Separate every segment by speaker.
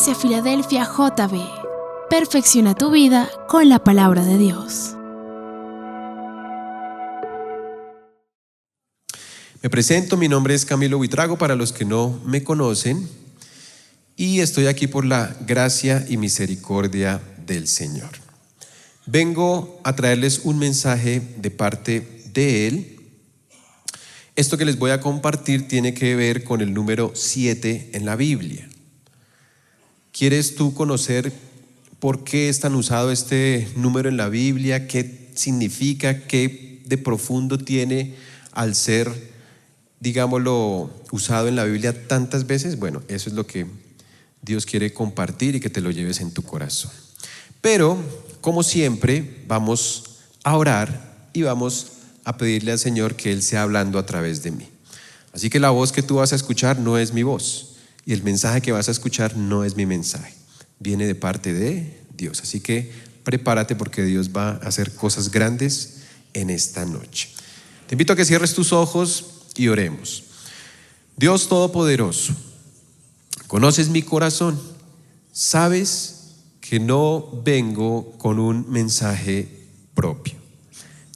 Speaker 1: Iglesia Filadelfia JB. Perfecciona tu vida con la palabra de Dios.
Speaker 2: Me presento, mi nombre es Camilo Buitrago, para los que no me conocen, y estoy aquí por la gracia y misericordia del Señor. Vengo a traerles un mensaje de parte de Él. Esto que les voy a compartir tiene que ver con el número 7 en la Biblia. ¿Quieres tú conocer por qué es tan usado este número en la Biblia? ¿Qué significa? ¿Qué de profundo tiene al ser, digámoslo, usado en la Biblia tantas veces? Bueno, eso es lo que Dios quiere compartir y que te lo lleves en tu corazón. Pero, como siempre, vamos a orar y vamos a pedirle al Señor que Él sea hablando a través de mí. Así que la voz que tú vas a escuchar no es mi voz, y el mensaje que vas a escuchar no es mi mensaje. Viene de parte de Dios. Así que prepárate, porque Dios va a hacer cosas grandes en esta noche. Te invito a que cierres tus ojos y oremos. Dios Todopoderoso, conoces mi corazón, sabes que no vengo con un mensaje propio,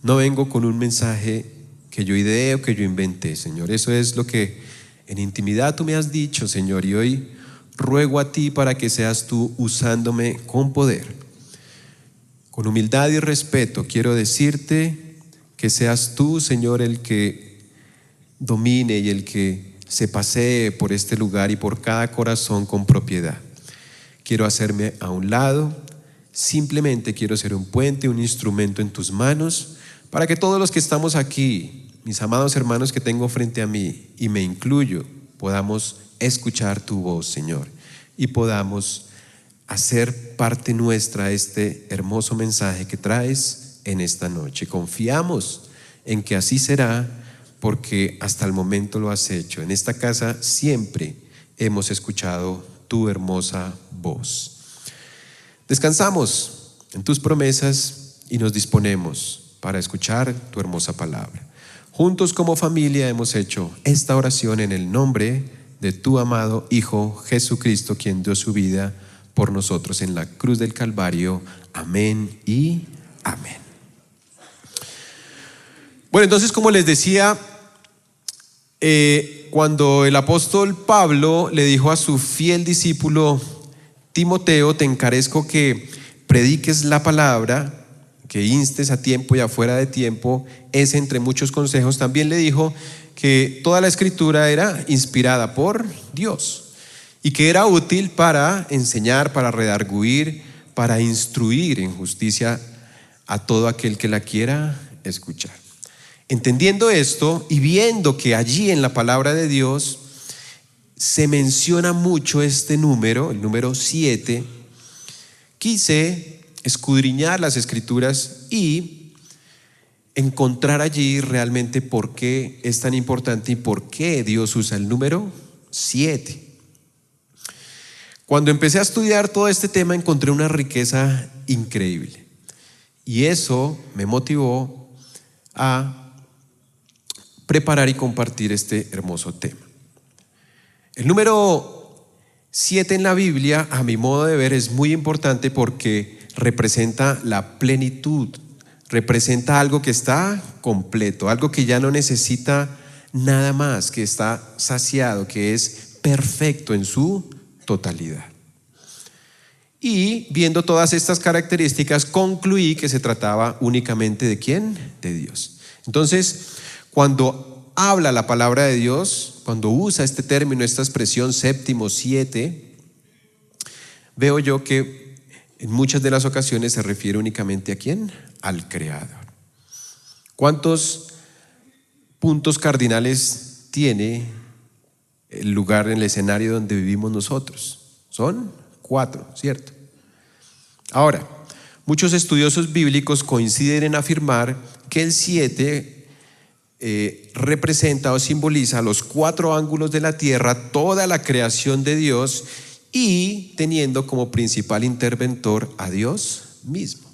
Speaker 2: no vengo con un mensaje que yo ideé o que yo inventé, Señor. Eso es lo que en intimidad tú me has dicho, Señor, y hoy ruego a ti para que seas tú usándome con poder. Con humildad y respeto quiero decirte que seas tú, Señor, el que domine y el que se pasee por este lugar y por cada corazón con propiedad. Quiero hacerme a un lado, simplemente quiero ser un puente, un instrumento en tus manos, para que todos los que estamos aquí, mis amados hermanos que tengo frente a mí, y me incluyo, podamos escuchar tu voz, Señor, y podamos hacer parte nuestra este hermoso mensaje que traes en esta noche. Confiamos en que así será, porque hasta el momento lo has hecho. En esta casa siempre hemos escuchado tu hermosa voz. Descansamos en tus promesas y nos disponemos para escuchar tu hermosa palabra. Juntos como familia hemos hecho esta oración en el nombre de tu amado Hijo Jesucristo, quien dio su vida por nosotros en la cruz del Calvario. Amén y amén. Bueno, entonces, como les decía, cuando el apóstol Pablo le dijo a su fiel discípulo Timoteo: te encarezco que prediques la palabra, que instes a tiempo y afuera de tiempo, ese entre muchos consejos, también le dijo que toda la escritura era inspirada por Dios y que era útil para enseñar, para redarguir, para instruir en justicia a todo aquel que la quiera escuchar. Entendiendo esto y viendo que allí en la palabra de Dios se menciona mucho este número, el número 7, quise escudriñar las escrituras y encontrar allí realmente por qué es tan importante y por qué Dios usa el número 7. Cuando empecé a estudiar todo este tema, encontré una riqueza increíble, y eso me motivó a preparar y compartir este hermoso tema. El número 7 en la Biblia, a mi modo de ver, es muy importante porque representa la plenitud, representa algo que está completo, algo que ya no necesita nada más, que está saciado, que es perfecto en su totalidad. Y viendo todas estas características, concluí que se trataba únicamente ¿de quién? De Dios. Entonces, cuando habla la palabra de Dios, cuando usa este término, esta expresión séptimo, 7, veo yo que en muchas de las ocasiones se refiere únicamente ¿a quién? Al Creador. ¿Cuántos puntos cardinales tiene el lugar en el escenario donde vivimos nosotros? Son 4, ¿cierto? Ahora, muchos estudiosos bíblicos coinciden en afirmar que el 7 representa o simboliza los 4 ángulos de la tierra, toda la creación de Dios, y teniendo como principal interventor a Dios mismo.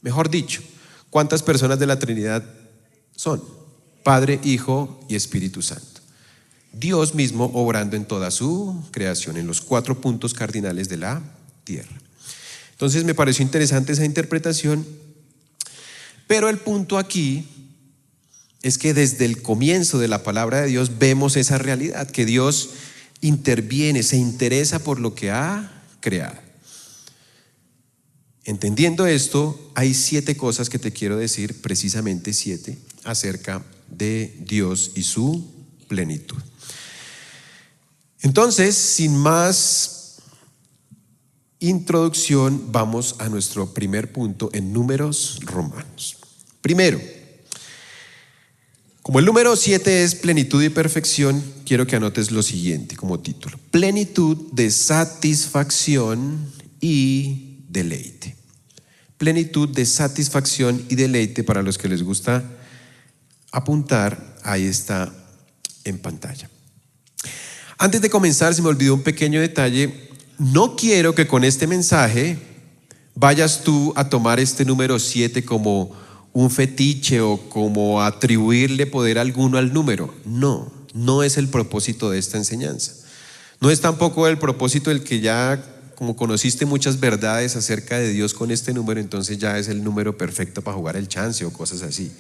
Speaker 2: Mejor dicho, ¿cuántas personas de la Trinidad son? Padre, Hijo y Espíritu Santo. Dios mismo obrando en toda su creación, en los 4 puntos cardinales de la tierra. Entonces me pareció interesante esa interpretación, pero el punto aquí es que desde el comienzo de la palabra de Dios vemos esa realidad, que Dios interviene, se interesa por lo que ha creado. Entendiendo esto, hay 7 cosas que te quiero decir, precisamente 7, acerca de Dios y su plenitud. Entonces, sin más introducción, vamos a nuestro primer punto en Números Romanos. Primero, como el número 7 es plenitud y perfección, quiero que anotes lo siguiente como título: plenitud de satisfacción y deleite. Plenitud de satisfacción y deleite. Para los que les gusta apuntar, ahí está en pantalla. Antes de comenzar, se me olvidó un pequeño detalle. No quiero que con este mensaje vayas tú a tomar este número 7 como un fetiche o como atribuirle poder alguno al número. No es el propósito de esta enseñanza. No es tampoco el propósito del que ya, como conociste muchas verdades acerca de Dios con este número, entonces ya es el número perfecto para jugar el chance o cosas así.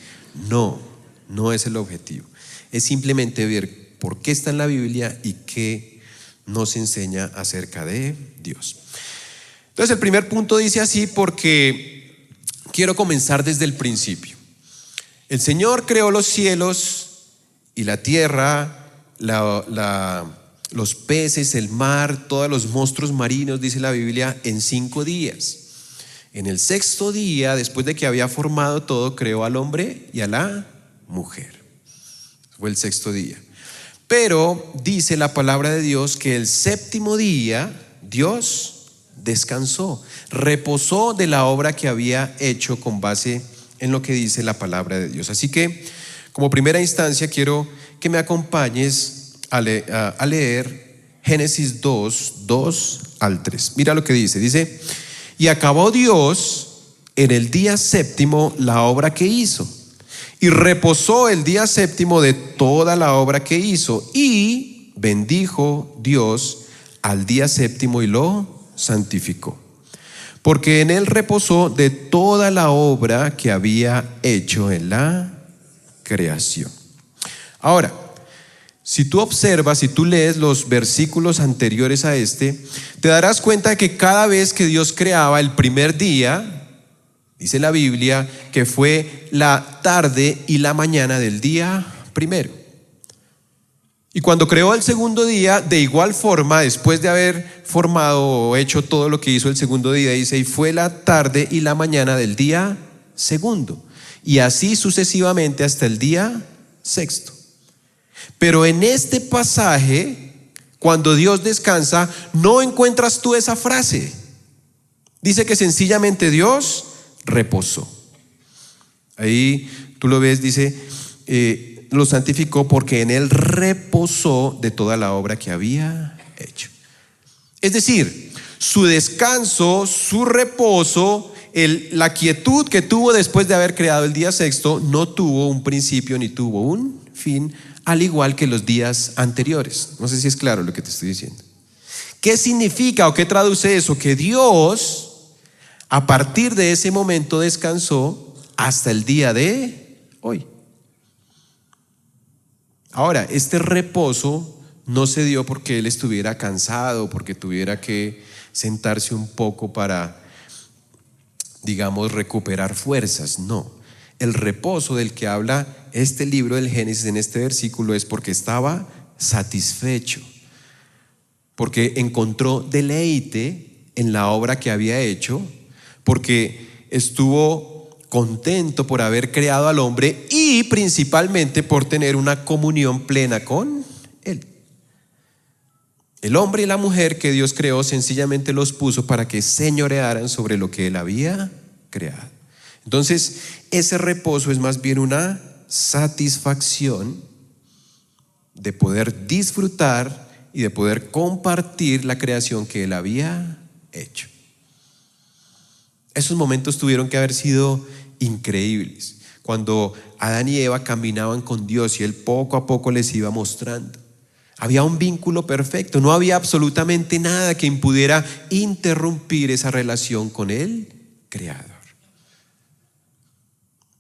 Speaker 2: No es el objetivo. Es simplemente ver por qué está en la Biblia y qué nos enseña acerca de Dios. Entonces el primer punto dice así porque quiero comenzar desde el principio. El Señor creó los cielos y la tierra, los peces, el mar, todos los monstruos marinos, dice la Biblia, en 5 días. En el 6º día, después de que había formado todo, creó al hombre y a la mujer. Fue el 6º día. Pero dice la palabra de Dios que el 7º día Dios descansó, reposó de la obra que había hecho con base en lo que dice la palabra de Dios. Así que, como primera instancia, quiero que me acompañes a leer Génesis 2 al 3. Mira lo que dice, y acabó Dios en el día 7º la obra que hizo, y reposó el día 7º de toda la obra que hizo, y bendijo Dios al día 7º y lo santificó, porque en él reposó de toda la obra que había hecho en la creación. Ahora, si tú observas, si tú lees los versículos anteriores a este, te darás cuenta de que cada vez que Dios creaba el primer día, dice la Biblia que fue la tarde y la mañana del día primero. Y cuando creó el 2º día, de igual forma, después de haber formado o hecho todo lo que hizo el 2º día, dice, y fue la tarde y la mañana del día 2º. Y así sucesivamente hasta el día 6º. Pero en este pasaje, cuando Dios descansa, no encuentras tú esa frase. Dice que sencillamente Dios reposó. Ahí tú lo ves, dice, lo santificó porque en él reposó de toda la obra que había hecho. Es decir, su descanso, su reposo, la quietud que tuvo después de haber creado el día 6º, no tuvo un principio ni tuvo un fin, al igual que los días anteriores. No sé si es claro lo que te estoy diciendo. ¿Qué significa o qué traduce eso? Que Dios, a partir de ese momento, descansó hasta el día de hoy. Ahora, este reposo no se dio porque él estuviera cansado, porque tuviera que sentarse un poco para, digamos, recuperar fuerzas. No, el reposo del que habla este libro del Génesis en este versículo es porque estaba satisfecho, porque encontró deleite en la obra que había hecho, porque estuvo contento por haber creado al hombre y principalmente por tener una comunión plena con él. El hombre y la mujer que Dios creó sencillamente los puso para que señorearan sobre lo que él había creado. Entonces, ese reposo es más bien una satisfacción de poder disfrutar y de poder compartir la creación que él había hecho. Esos momentos tuvieron que haber sido increíbles, cuando Adán y Eva caminaban con Dios y él poco a poco les iba mostrando. Había un vínculo perfecto, no había absolutamente nada que impudiera interrumpir esa relación con el Creador.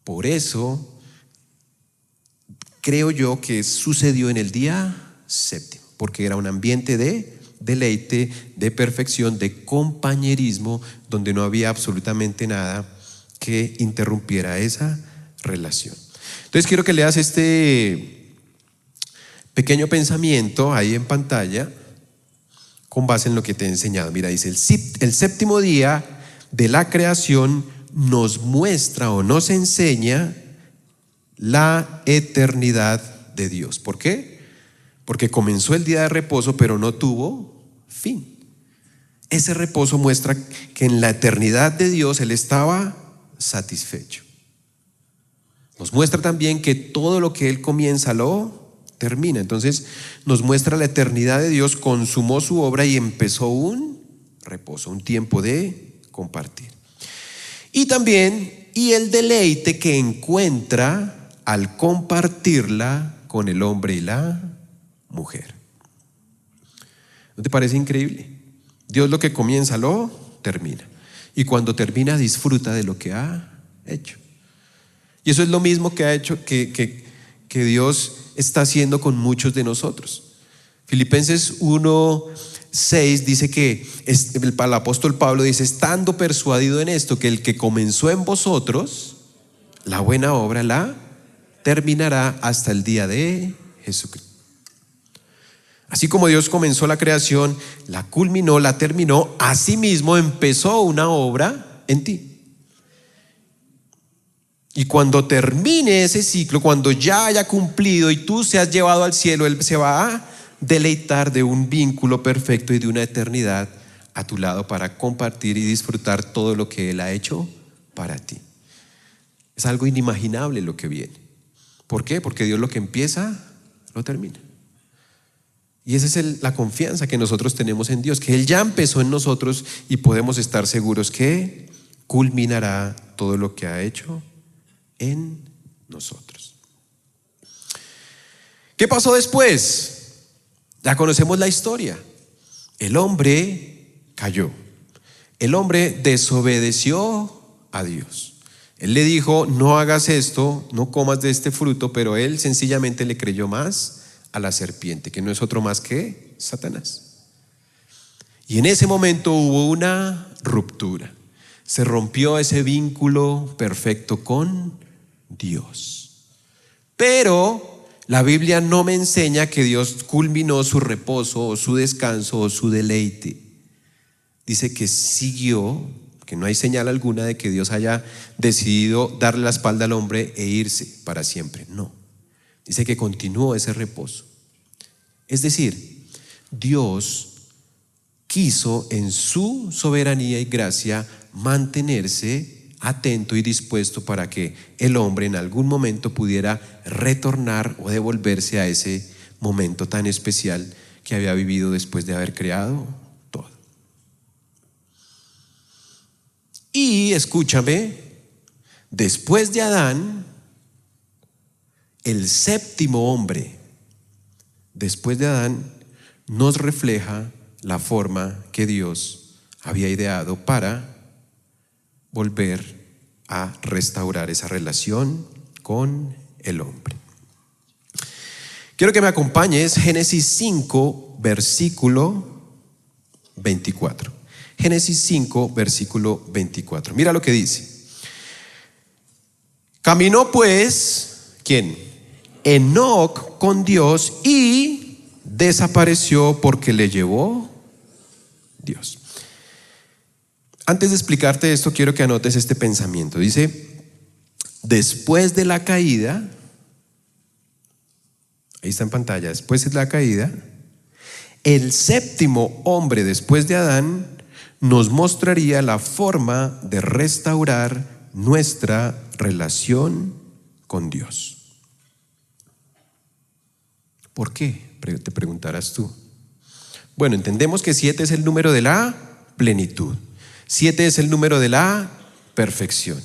Speaker 2: Por eso creo yo que sucedió en el día séptimo, porque era un ambiente de deleite, de perfección, de compañerismo, donde no había absolutamente nada que interrumpiera esa relación. Entonces quiero que leas este pequeño pensamiento ahí en pantalla con base en lo que te he enseñado. Mira, dice: el séptimo día de la creación nos muestra o nos enseña la eternidad de Dios. ¿Por qué? Porque comenzó el día de reposo, pero no tuvo fin. Ese reposo muestra que en la eternidad de Dios Él estaba satisfecho. Nos muestra también que todo lo que Él comienza lo termina. Entonces nos muestra la eternidad de Dios, consumó su obra y empezó un reposo, un tiempo de compartir. Y también, y el deleite que encuentra al compartirla con el hombre y la mujer. ¿No te parece increíble? Dios lo que comienza lo termina. Y cuando termina disfruta de lo que ha hecho. Y eso es lo mismo que ha hecho que Dios está haciendo con muchos de nosotros. Filipenses 1:6 dice que el apóstol Pablo dice: estando persuadido en esto, que el que comenzó en vosotros la buena obra la terminará hasta el día de Jesucristo. Así como Dios comenzó la creación, la culminó, la terminó, asimismo empezó una obra en ti. Y cuando termine ese ciclo, cuando ya haya cumplido y tú seas llevado al cielo, Él se va a deleitar de un vínculo perfecto y de una eternidad a tu lado para compartir y disfrutar todo lo que Él ha hecho para ti. Es algo inimaginable lo que viene. ¿Por qué? Porque Dios lo que empieza, lo termina. Y esa es la confianza que nosotros tenemos en Dios, que Él ya empezó en nosotros y podemos estar seguros que culminará todo lo que ha hecho en nosotros. ¿Qué pasó después? Ya conocemos la historia. El hombre cayó. El hombre desobedeció a Dios. Él le dijo: no hagas esto, no comas de este fruto, pero él sencillamente le creyó más a la serpiente, que no es otro más que Satanás. Y en ese momento hubo una ruptura. Se rompió ese vínculo perfecto con Dios. Pero la Biblia no me enseña que Dios culminó su reposo o su descanso o su deleite. Dice que siguió, que no hay señal alguna de que Dios haya decidido darle la espalda al hombre e irse para siempre. No. Dice que continuó ese reposo. Es decir, Dios quiso en su soberanía y gracia mantenerse atento y dispuesto para que el hombre en algún momento pudiera retornar o devolverse a ese momento tan especial que había vivido después de haber creado todo. Y escúchame, después de Adán, el séptimo hombre, después de Adán, nos refleja la forma que Dios había ideado para volver a restaurar esa relación con el hombre. Quiero que me acompañes Génesis 5, versículo 24. Génesis 5, versículo 24. Mira lo que dice. Caminó pues, ¿quién? Enoc con Dios y desapareció porque le llevó Dios. Antes de explicarte esto, quiero que anotes este pensamiento. Dice: después de la caída, ahí está en pantalla, después de la caída, el séptimo hombre después de Adán nos mostraría la forma de restaurar nuestra relación con Dios. ¿Por qué? Te preguntarás tú. Bueno, entendemos que 7 es el número de la plenitud. 7 es el número de la perfección.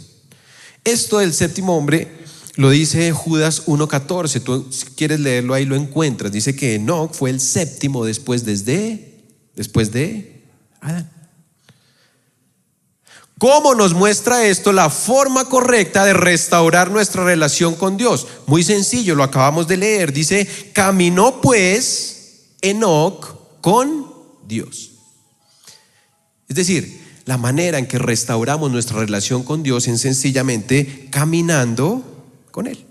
Speaker 2: Esto del séptimo hombre Lo dice Judas 1:14. Tú, si quieres leerlo, ahí lo encuentras. Dice que Enoc fue el séptimo después de Adán. ¿Cómo nos muestra esto la forma correcta de restaurar nuestra relación con Dios? Muy sencillo, lo acabamos de leer. Dice, caminó pues Enoc con Dios. Es decir, la manera en que restauramos nuestra relación con Dios es sencillamente caminando con Él.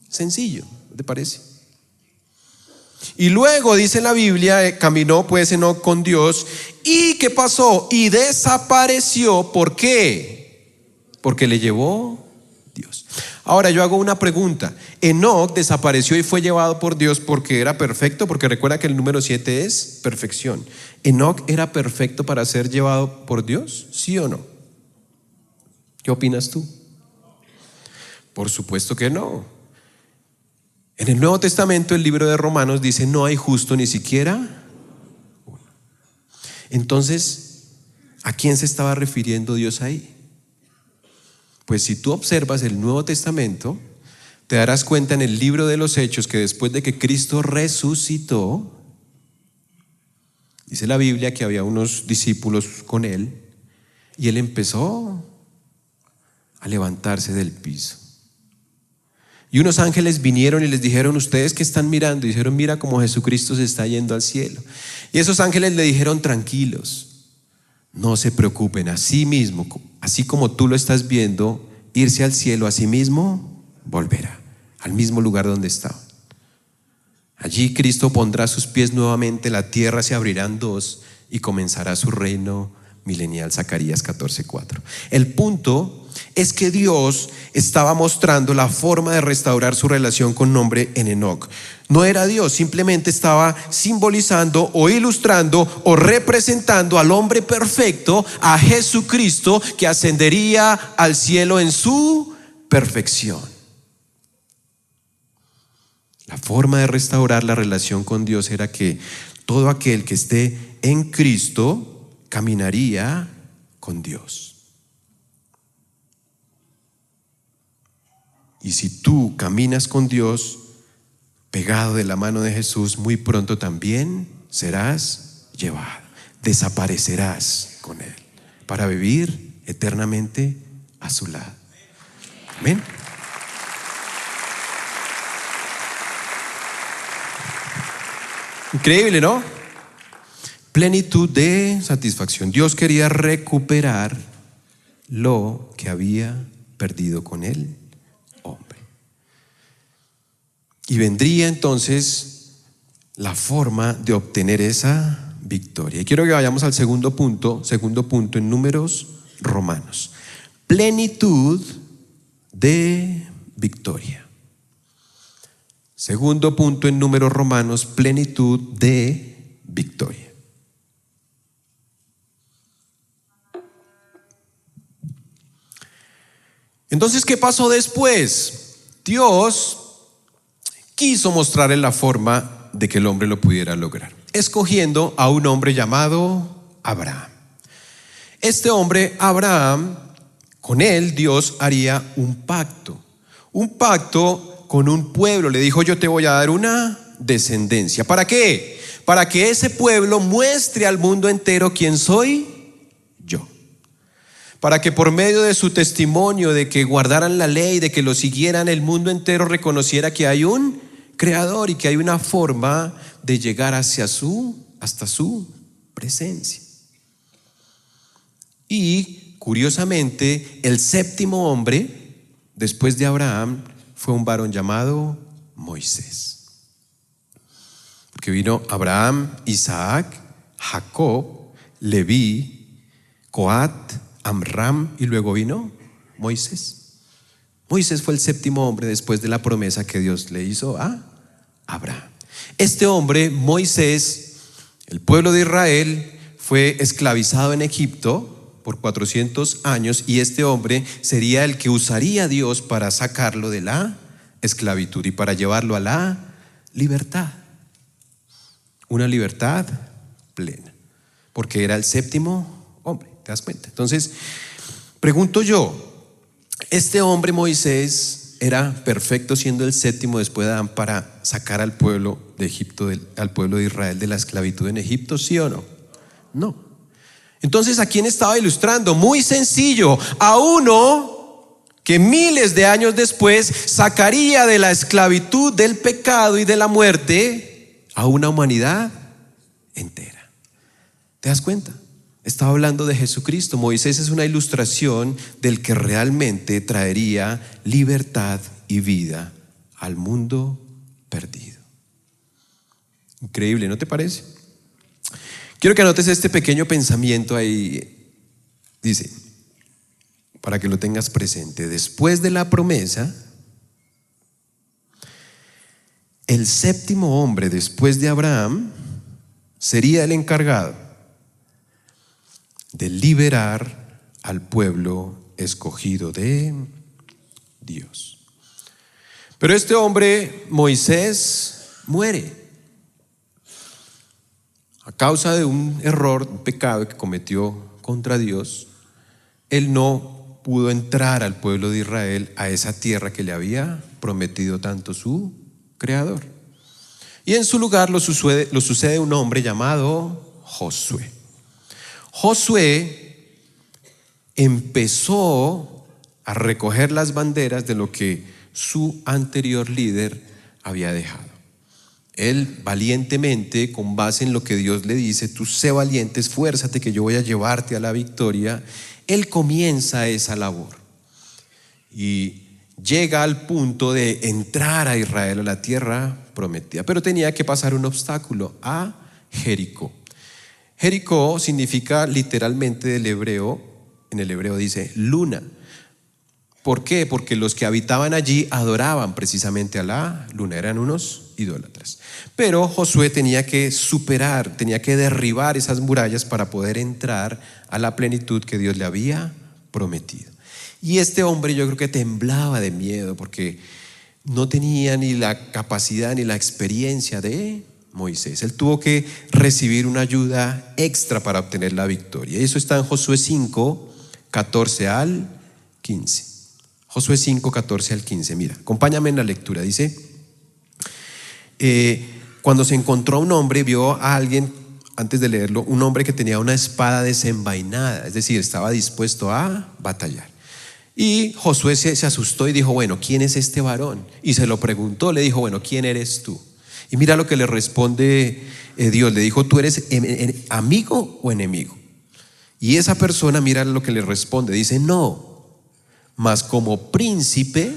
Speaker 2: Sencillo, ¿te parece? Y luego dice la Biblia, caminó pues Enoc con Dios. ¿Y qué pasó? Y desapareció. ¿Por qué? Porque le llevó Dios. Ahora yo hago una pregunta. Enoc desapareció y fue llevado por Dios porque era perfecto, porque recuerda que el número 7 es perfección. ¿Enoc era perfecto para ser llevado por Dios? ¿Sí o no? ¿Qué opinas tú? Por supuesto que no. En el Nuevo Testamento, el libro de Romanos dice, no hay justo ni siquiera uno. Entonces, ¿a quién se estaba refiriendo Dios ahí? Pues si tú observas el Nuevo Testamento, te darás cuenta en el libro de los Hechos que después de que Cristo resucitó, dice la Biblia que había unos discípulos con él y él empezó a levantarse del piso. Y unos ángeles vinieron y les dijeron, ¿ustedes qué están mirando? Y dijeron, mira cómo Jesucristo se está yendo al cielo. Y esos ángeles le dijeron, tranquilos, no se preocupen, así mismo, así como tú lo estás viendo irse al cielo, así mismo volverá al mismo lugar donde estaba. Allí Cristo pondrá sus pies nuevamente, la tierra se abrirá en dos y comenzará su reino milenial. Zacarías 14:4. El punto es que Dios estaba mostrando la forma de restaurar su relación con hombre en Enoc. No era Dios, simplemente estaba simbolizando o ilustrando o representando al hombre perfecto, a Jesucristo, que ascendería al cielo en su perfección. La forma de restaurar la relación con Dios era que todo aquel que esté en Cristo caminaría con Dios. Y si tú caminas con Dios, pegado de la mano de Jesús, muy pronto también serás llevado, desaparecerás con Él para vivir eternamente a su lado. Amén. Increíble, ¿no? Plenitud de satisfacción. Dios quería recuperar lo que había perdido con el hombre. Y vendría entonces la forma de obtener esa victoria. Y quiero que vayamos al segundo punto en Números Romanos. Plenitud de victoria. Segundo punto en Números Romanos, plenitud de victoria. Entonces, ¿qué pasó después? Dios quiso mostrarle la forma de que el hombre lo pudiera lograr, escogiendo a un hombre llamado Abraham. Este hombre, Abraham, con él Dios haría un pacto con un pueblo. Le dijo, yo te voy a dar una descendencia. ¿Para qué? Para que ese pueblo muestre al mundo entero quién soy yo. Para que por medio de su testimonio, de que guardaran la ley, de que lo siguieran, el mundo entero reconociera que hay un creador y que hay una forma de llegar hasta su presencia. Y curiosamente, el séptimo hombre después de Abraham fue un varón llamado Moisés. Porque vino Abraham, Isaac, Jacob, Leví, Coat, Amram y luego vino Moisés. Moisés fue el séptimo hombre después de la promesa que Dios le hizo a Abraham. Este hombre, Moisés, el pueblo de Israel fue esclavizado en Egipto por 400 años y este hombre sería el que usaría a Dios para sacarlo de la esclavitud y para llevarlo a la libertad. Una libertad plena, porque era el séptimo hombre, ¿te das cuenta? Entonces, pregunto yo, este hombre Moisés era perfecto siendo el séptimo después de Adán para sacar al pueblo de Egipto, al pueblo de Israel de la esclavitud en Egipto, ¿sí o no? No. Entonces, ¿a quién estaba ilustrando? Muy sencillo, a uno que miles de años después sacaría de la esclavitud, del pecado y de la muerte a una humanidad entera. ¿Te das cuenta? Estaba hablando de Jesucristo. Moisés es una ilustración del que realmente traería libertad y vida al mundo perdido. Increíble, ¿no te parece? Quiero que anotes este pequeño pensamiento ahí. Dice, para que lo tengas presente, después de la promesa, el séptimo hombre después de Abraham sería el encargado de liberar al pueblo escogido de Dios. Pero este hombre, Moisés, muere a causa de un error, un pecado que cometió contra Dios. Él no pudo entrar al pueblo de Israel a esa tierra que le había prometido tanto su Creador. Y en su lugar lo sucede un hombre llamado Josué. Josué empezó a recoger las banderas de lo que su anterior líder había dejado. Él valientemente, con base en lo que Dios le dice, tú sé valiente, esfuérzate que yo voy a llevarte a la victoria. Él comienza esa labor y llega al punto de entrar a Israel, a la tierra prometida. Pero tenía que pasar un obstáculo, a Jericó. Jericó significa literalmente del hebreo, en el hebreo dice luna. ¿Por qué? Porque los que habitaban allí adoraban precisamente a la luna, eran unos idólatras. Pero Josué tenía que superar, tenía que derribar esas murallas para poder entrar a la plenitud que Dios le había prometido. Y este hombre yo creo que temblaba de miedo porque no tenía ni la capacidad ni la experiencia de Moisés. Él tuvo que recibir una ayuda extra para obtener la victoria. Y eso está en Josué 5, 14 al 15. Josué 5, 14 al 15. Mira, acompáñame en la lectura. Dice, cuando se encontró a un hombre, vio a alguien, antes de leerlo, un hombre que tenía una espada desenvainada, es decir, estaba dispuesto a batallar. Y Josué se asustó y dijo, bueno, ¿quién es este varón? Y se lo preguntó, le dijo, bueno, ¿quién eres tú? Y mira lo que le responde Dios. Le dijo, ¿tú eres amigo o enemigo? Y esa persona, mira lo que le responde. Dice, no, mas como príncipe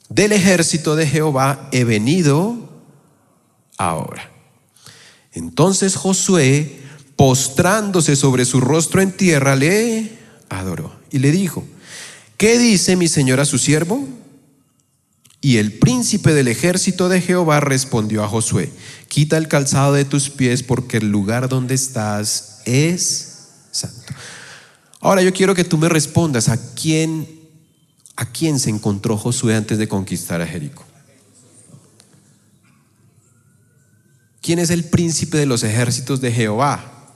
Speaker 2: del ejército de Jehová he venido ahora. Entonces Josué, postrándose sobre su rostro en tierra, le adoró y le dijo, ¿qué dice mi señor a su siervo? Y el príncipe del ejército de Jehová respondió a Josué, quita el calzado de tus pies porque el lugar donde estás es santo. Ahora yo quiero que tú me respondas, ¿a quién se encontró Josué antes de conquistar a Jericó? ¿Quién es el príncipe de los ejércitos de Jehová?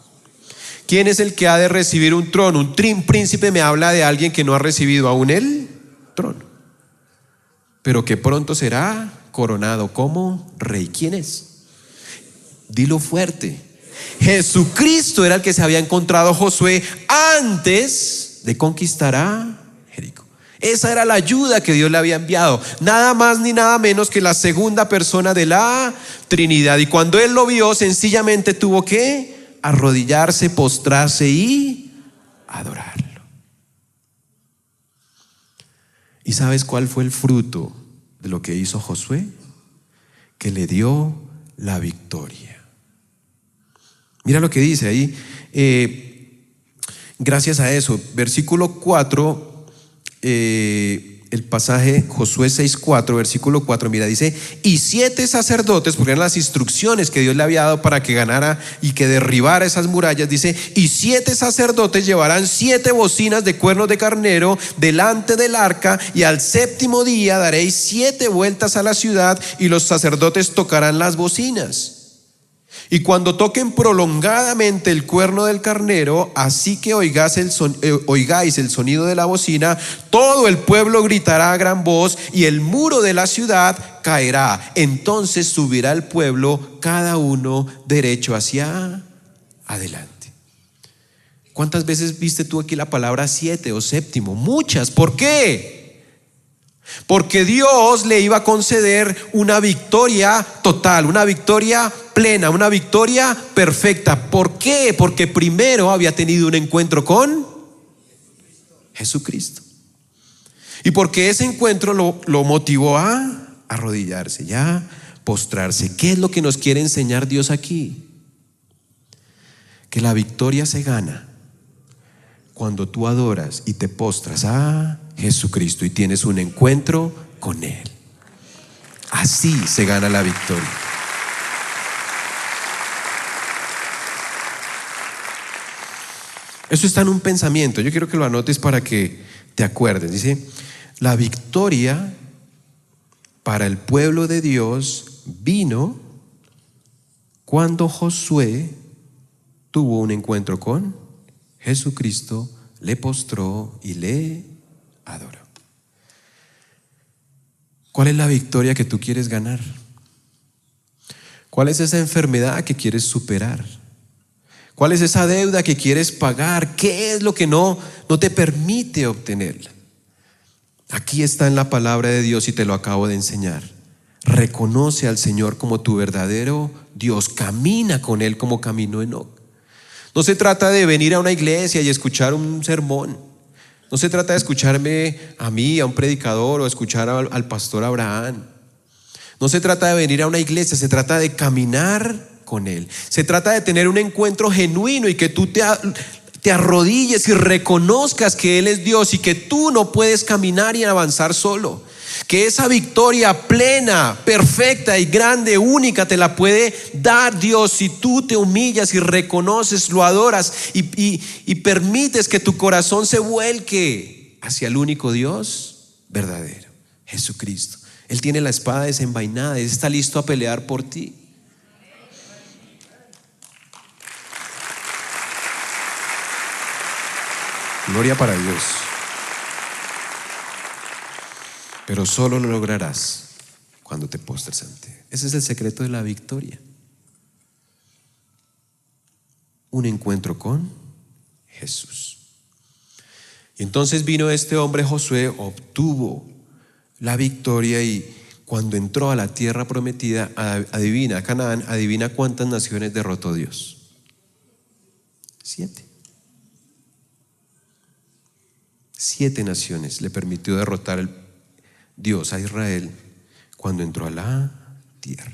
Speaker 2: ¿Quién es el que ha de recibir un trono? Un príncipe me habla de alguien que no ha recibido aún el trono, pero que pronto será coronado como rey. ¿Quién es? Dilo fuerte. Jesucristo era el que se había encontrado Josué antes de conquistar a Jericó. Esa era la ayuda que Dios le había enviado, nada más ni nada menos que la segunda persona de la Trinidad. Y cuando él lo vio, sencillamente tuvo que arrodillarse, postrarse y adorarlo. ¿Y sabes cuál fue el fruto de lo que hizo Josué? Que le dio la victoria. Mira lo que dice ahí. Gracias a eso, versículo 4, el pasaje Josué 6:4, versículo 4, mira, dice, y 7 sacerdotes, porque eran las instrucciones que Dios le había dado para que ganara y que derribara esas murallas, dice, y 7 sacerdotes llevarán 7 bocinas de cuernos de carnero delante del arca, y al 7º día daréis 7 vueltas a la ciudad, y los sacerdotes tocarán las bocinas. Y cuando toquen prolongadamente el cuerno del carnero, así que oigáis el sonido de la bocina, todo el pueblo gritará a gran voz y el muro de la ciudad caerá. Entonces subirá el pueblo, cada uno derecho hacia adelante. ¿Cuántas veces viste tú aquí la palabra 7 o séptimo? Muchas. ¿Por qué? Porque Dios le iba a conceder una victoria total, una victoria plena, una victoria perfecta. ¿Por qué? Porque primero había tenido un encuentro con Jesucristo. Y porque ese encuentro lo motivó a arrodillarse, ya postrarse. ¿Qué es lo que nos quiere enseñar Dios aquí? Que la victoria se gana cuando tú adoras y te postras a Jesucristo y tienes un encuentro con Él. Así se gana la victoria. Eso está en un pensamiento. Yo quiero que lo anotes para que te acuerdes. Dice, la victoria para el pueblo de Dios vino cuando Josué tuvo un encuentro con Jesucristo, le postró y le adoró. ¿Cuál es la victoria que tú quieres ganar? ¿Cuál es esa enfermedad que quieres superar? ¿Cuál es esa deuda que quieres pagar? ¿Qué es lo que no te permite obtenerla? Aquí está en la palabra de Dios y te lo acabo de enseñar. Reconoce al Señor como tu verdadero Dios. Camina con Él como caminó Enoc. No se trata de venir a una iglesia y escuchar un sermón. No se trata de escucharme a mí, a un predicador, o escuchar al pastor Abraham. No se trata de venir a una iglesia, se trata de caminar con Él. Se trata de tener un encuentro genuino y que tú te arrodilles y reconozcas que Él es Dios y que tú no puedes caminar y avanzar solo. Que esa victoria plena, perfecta y grande, única, te la puede dar Dios si tú te humillas y reconoces, lo adoras y permites que tu corazón se vuelque hacia el único Dios verdadero, Jesucristo. Él tiene la espada desenvainada, Él está listo a pelear por ti. Gloria para Dios. Pero solo lo lograrás cuando te postres ante Él. Ese es el secreto de la victoria. Un encuentro con Jesús. Y entonces vino este hombre Josué, obtuvo la victoria y cuando entró a la tierra prometida, adivina, Canaán, adivina cuántas naciones derrotó Dios. 7. 7 naciones le permitió derrotar Dios a Israel cuando entró a la tierra.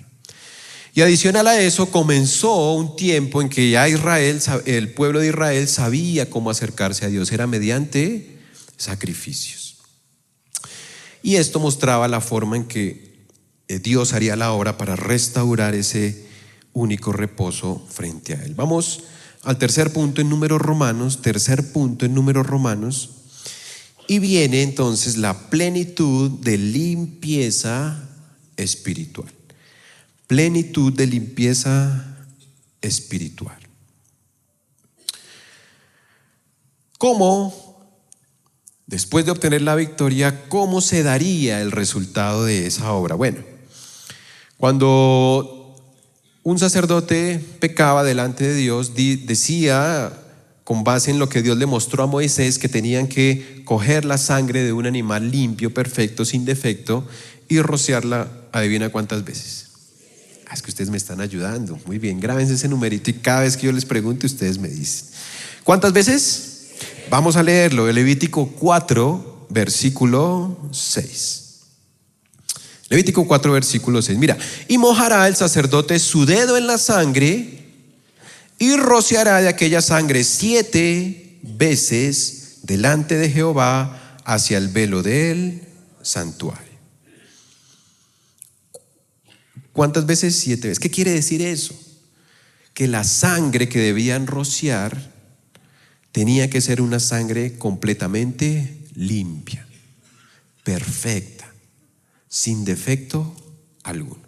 Speaker 2: Y adicional a eso, comenzó un tiempo en que ya el pueblo de Israel sabía cómo acercarse a Dios, era mediante sacrificios. Y esto mostraba la forma en que Dios haría la obra para restaurar ese único reposo frente a Él. Vamos al tercer punto en Números Romanos. Y viene entonces la plenitud de limpieza espiritual. Plenitud de limpieza espiritual. ¿Cómo, después de obtener la victoria, cómo se daría el resultado de esa obra? Bueno, cuando un sacerdote pecaba delante de Dios, decía, con base en lo que Dios le mostró a Moisés, que tenían que coger la sangre de un animal limpio, perfecto, sin defecto, y rociarla, adivina cuántas veces. Es que ustedes me están ayudando. Muy bien, grábense ese numerito y cada vez que yo les pregunte, ustedes me dicen. ¿Cuántas veces? Vamos a leerlo. Levítico 4, versículo 6. Levítico 4, versículo 6. Mira, y mojará el sacerdote su dedo en la sangre y rociará de aquella sangre 7 veces delante de Jehová hacia el velo del santuario. ¿Cuántas veces? 7 veces. ¿Qué quiere decir eso? Que la sangre que debían rociar tenía que ser una sangre completamente limpia, perfecta, sin defecto alguno.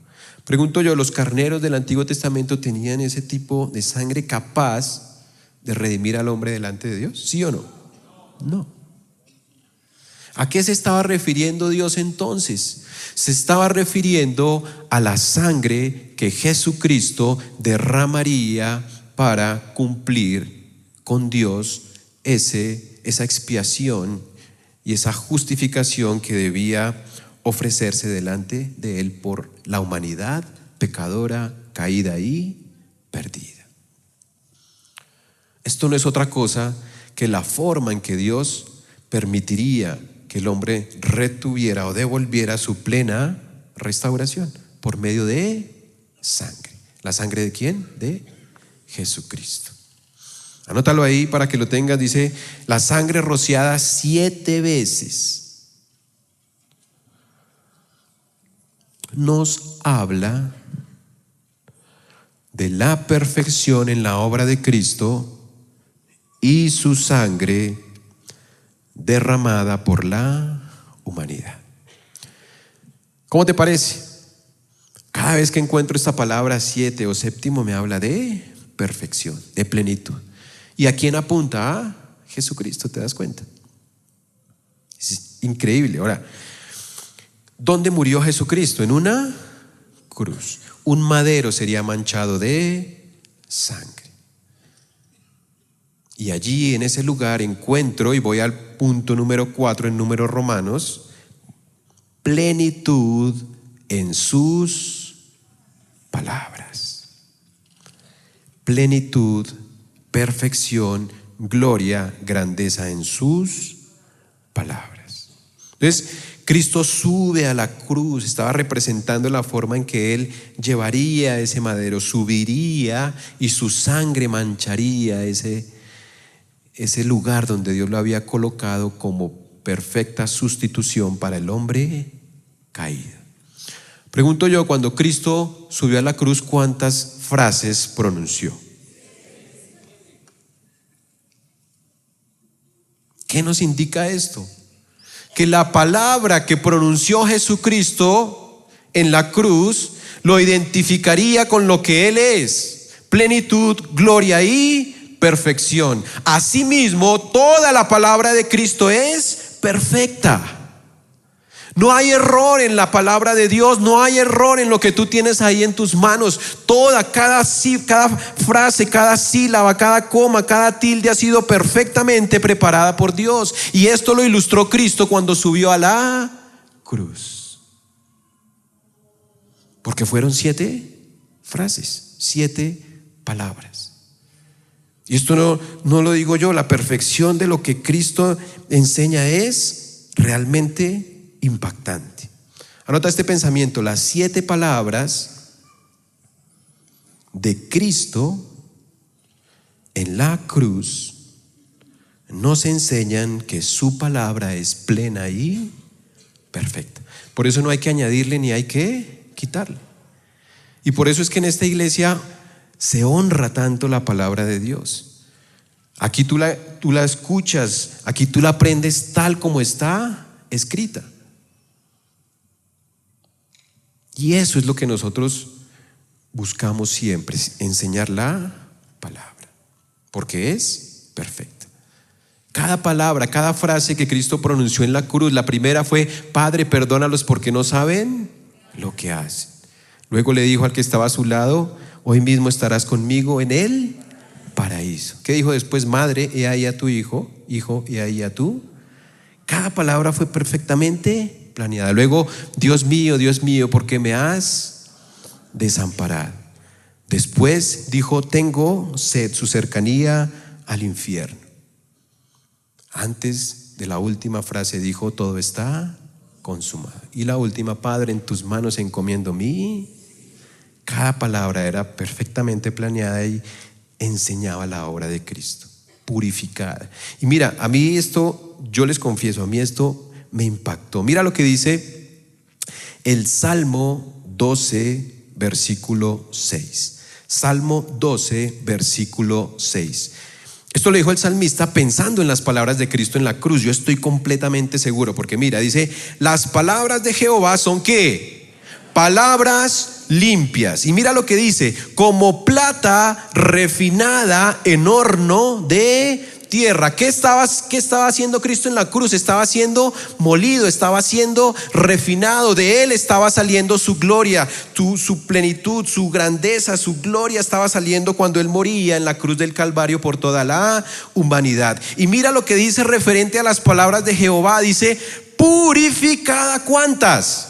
Speaker 2: Pregunto yo, ¿los carneros del Antiguo Testamento tenían ese tipo de sangre capaz de redimir al hombre delante de Dios? ¿Sí o no? No. ¿A qué se estaba refiriendo Dios entonces? Se estaba refiriendo a la sangre que Jesucristo derramaría para cumplir con Dios esa expiación y esa justificación que debía ofrecerse delante de Él por la humanidad pecadora, caída y perdida. Esto no es otra cosa que la forma en que Dios permitiría que el hombre retuviera o devolviera su plena restauración por medio de sangre. ¿La sangre de quién? De Jesucristo. Anótalo ahí para que lo tengas. Dice, la sangre rociada 7 veces. Nos habla de la perfección en la obra de Cristo y su sangre derramada por la humanidad. ¿Cómo te parece? Cada vez que encuentro esta palabra 7 o séptimo me habla de perfección, de plenitud. ¿Y a quién apunta? A Jesucristo, ¿te das cuenta? Es increíble. Ahora, ¿dónde murió Jesucristo? En una cruz. Un madero sería manchado de sangre. Y allí en ese lugar encuentro, y voy al punto número 4 en Números Romanos, plenitud en sus palabras. Plenitud, perfección, gloria, grandeza en sus palabras. Entonces, Cristo sube a la cruz, estaba representando la forma en que Él llevaría ese madero, subiría y su sangre mancharía ese lugar donde Dios lo había colocado como perfecta sustitución para el hombre caído. Pregunto yo, cuando Cristo subió a la cruz, ¿cuántas frases pronunció? ¿Qué nos indica esto? Que la palabra que pronunció Jesucristo en la cruz lo identificaría con lo que Él es: plenitud, gloria y perfección. Asimismo, toda la palabra de Cristo es perfecta. No hay error en la palabra de Dios, no hay error en lo que tú tienes ahí en tus manos. Cada frase, cada sílaba, cada coma, cada tilde ha sido perfectamente preparada por Dios. Y esto lo ilustró Cristo cuando subió a la cruz. Porque fueron 7 frases, 7 palabras. Y esto no lo digo yo, la perfección de lo que Cristo enseña es realmente impactante. Anota este pensamiento: las 7 palabras de Cristo en la cruz nos enseñan que su palabra es plena y perfecta. Por eso no hay que añadirle ni hay que quitarle. Y por eso es que en esta iglesia se honra tanto la palabra de Dios. Aquí tú la escuchas, aquí tú la aprendes tal como está escrita. Y eso es lo que nosotros buscamos siempre, enseñar la palabra, porque es perfecta. Cada palabra, cada frase que Cristo pronunció en la cruz, la primera fue: Padre, perdónalos porque no saben lo que hacen. Luego le dijo al que estaba a su lado: hoy mismo estarás conmigo en el paraíso. ¿Qué dijo después? Madre, he ahí a tu hijo. Hijo, he ahí a tú. Cada palabra fue perfectamente planeada. Luego: Dios mío, ¿por qué me has desamparado? Después dijo: tengo sed, su cercanía al infierno. Antes de la última frase dijo: todo está consumado. Y la última: Padre, en tus manos encomiendo mí. Cada palabra era perfectamente planeada y enseñaba la obra de Cristo, purificada. Y mira, a mí esto, yo les confieso, a mí esto me impactó. Mira lo que dice el Salmo 12, versículo 6. Salmo 12, versículo 6. Esto lo dijo el salmista pensando en las palabras de Cristo en la cruz. Yo estoy completamente seguro, porque mira, dice: las palabras de Jehová son ¿qué? Palabras limpias. Y mira lo que dice: como plata refinada en horno de tierra. ¿Qué estaba haciendo Cristo en la cruz? Estaba siendo molido, estaba siendo refinado. De él estaba saliendo su gloria, su plenitud, su grandeza, su gloria estaba saliendo cuando él moría en la cruz del Calvario por toda la humanidad. Y mira lo que dice referente a las palabras de Jehová. Dice: purificada, ¿cuántas?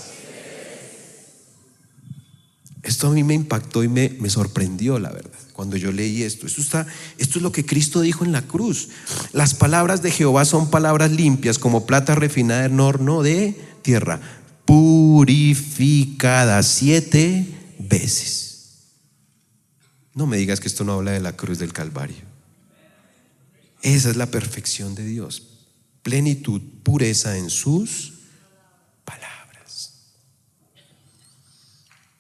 Speaker 2: Esto a mí me impactó y me sorprendió, la verdad, cuando yo leí esto. Esto es lo que Cristo dijo en la cruz. Las palabras de Jehová son palabras limpias, como plata refinada en horno de tierra, purificada 7 veces. No me digas que esto no habla de la cruz del Calvario. Esa es la perfección de Dios: plenitud, pureza en sus palabras.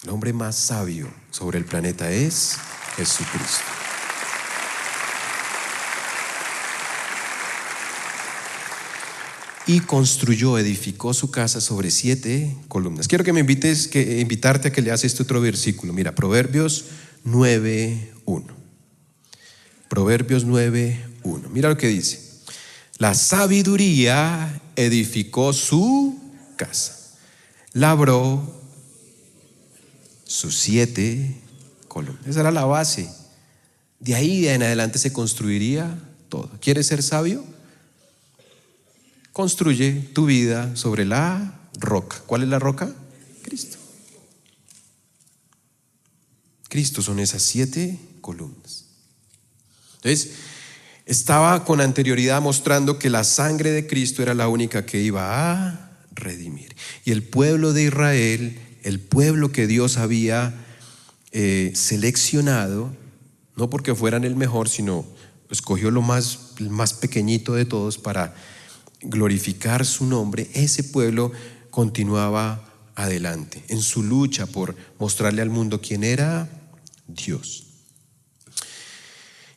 Speaker 2: El hombre más sabio sobre el planeta es Jesucristo. Y construyó, edificó su casa sobre 7 columnas. Quiero que invitarte a que leas este otro versículo. Mira, Proverbios 9:1. Proverbios 9:1. Mira lo que dice: la sabiduría edificó su casa, labró sus 7 columnas. Esa era la base. De ahí en adelante se construiría todo. ¿Quieres ser sabio? Construye tu vida sobre la roca. ¿Cuál es la roca? Cristo. Cristo son esas 7 columnas. Entonces, estaba con anterioridad mostrando que la sangre de Cristo era la única que iba a redimir. Y el pueblo de Israel, el pueblo que Dios había seleccionado, no porque fueran el mejor, sino escogió el más pequeñito de todos para glorificar su nombre. Ese pueblo continuaba adelante en su lucha por mostrarle al mundo quién era Dios.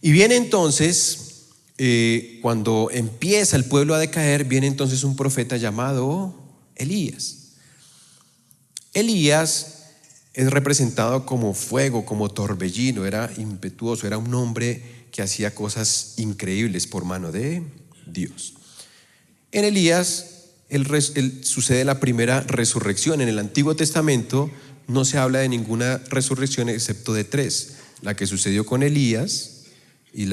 Speaker 2: Y viene entonces, cuando empieza el pueblo a decaer, viene entonces un profeta llamado Elías. Elías es representado como fuego, como torbellino. Era impetuoso, era un hombre que hacía cosas increíbles por mano de Dios. En Elías sucede la primera resurrección. En el Antiguo Testamento no se habla de ninguna resurrección excepto de 3: la que sucedió con Elías y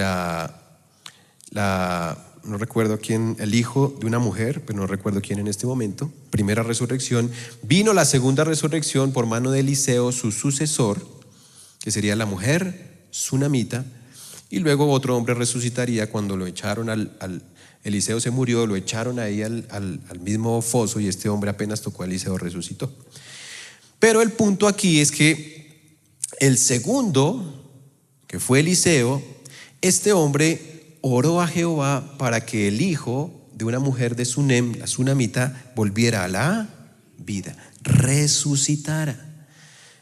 Speaker 2: no recuerdo quién, el hijo de una mujer, pero no recuerdo quién en este momento. Primera resurrección. Vino la segunda resurrección por mano de Eliseo, su sucesor, que sería la mujer sunamita, y luego otro hombre resucitaría cuando lo echaron Eliseo se murió, lo echaron ahí al mismo foso, y este hombre apenas tocó a Eliseo resucitó. Pero el punto aquí es que el segundo, que fue Eliseo, este hombre oró a Jehová para que el hijo de una mujer de Sunem, la sunamita, volviera a la vida, resucitara.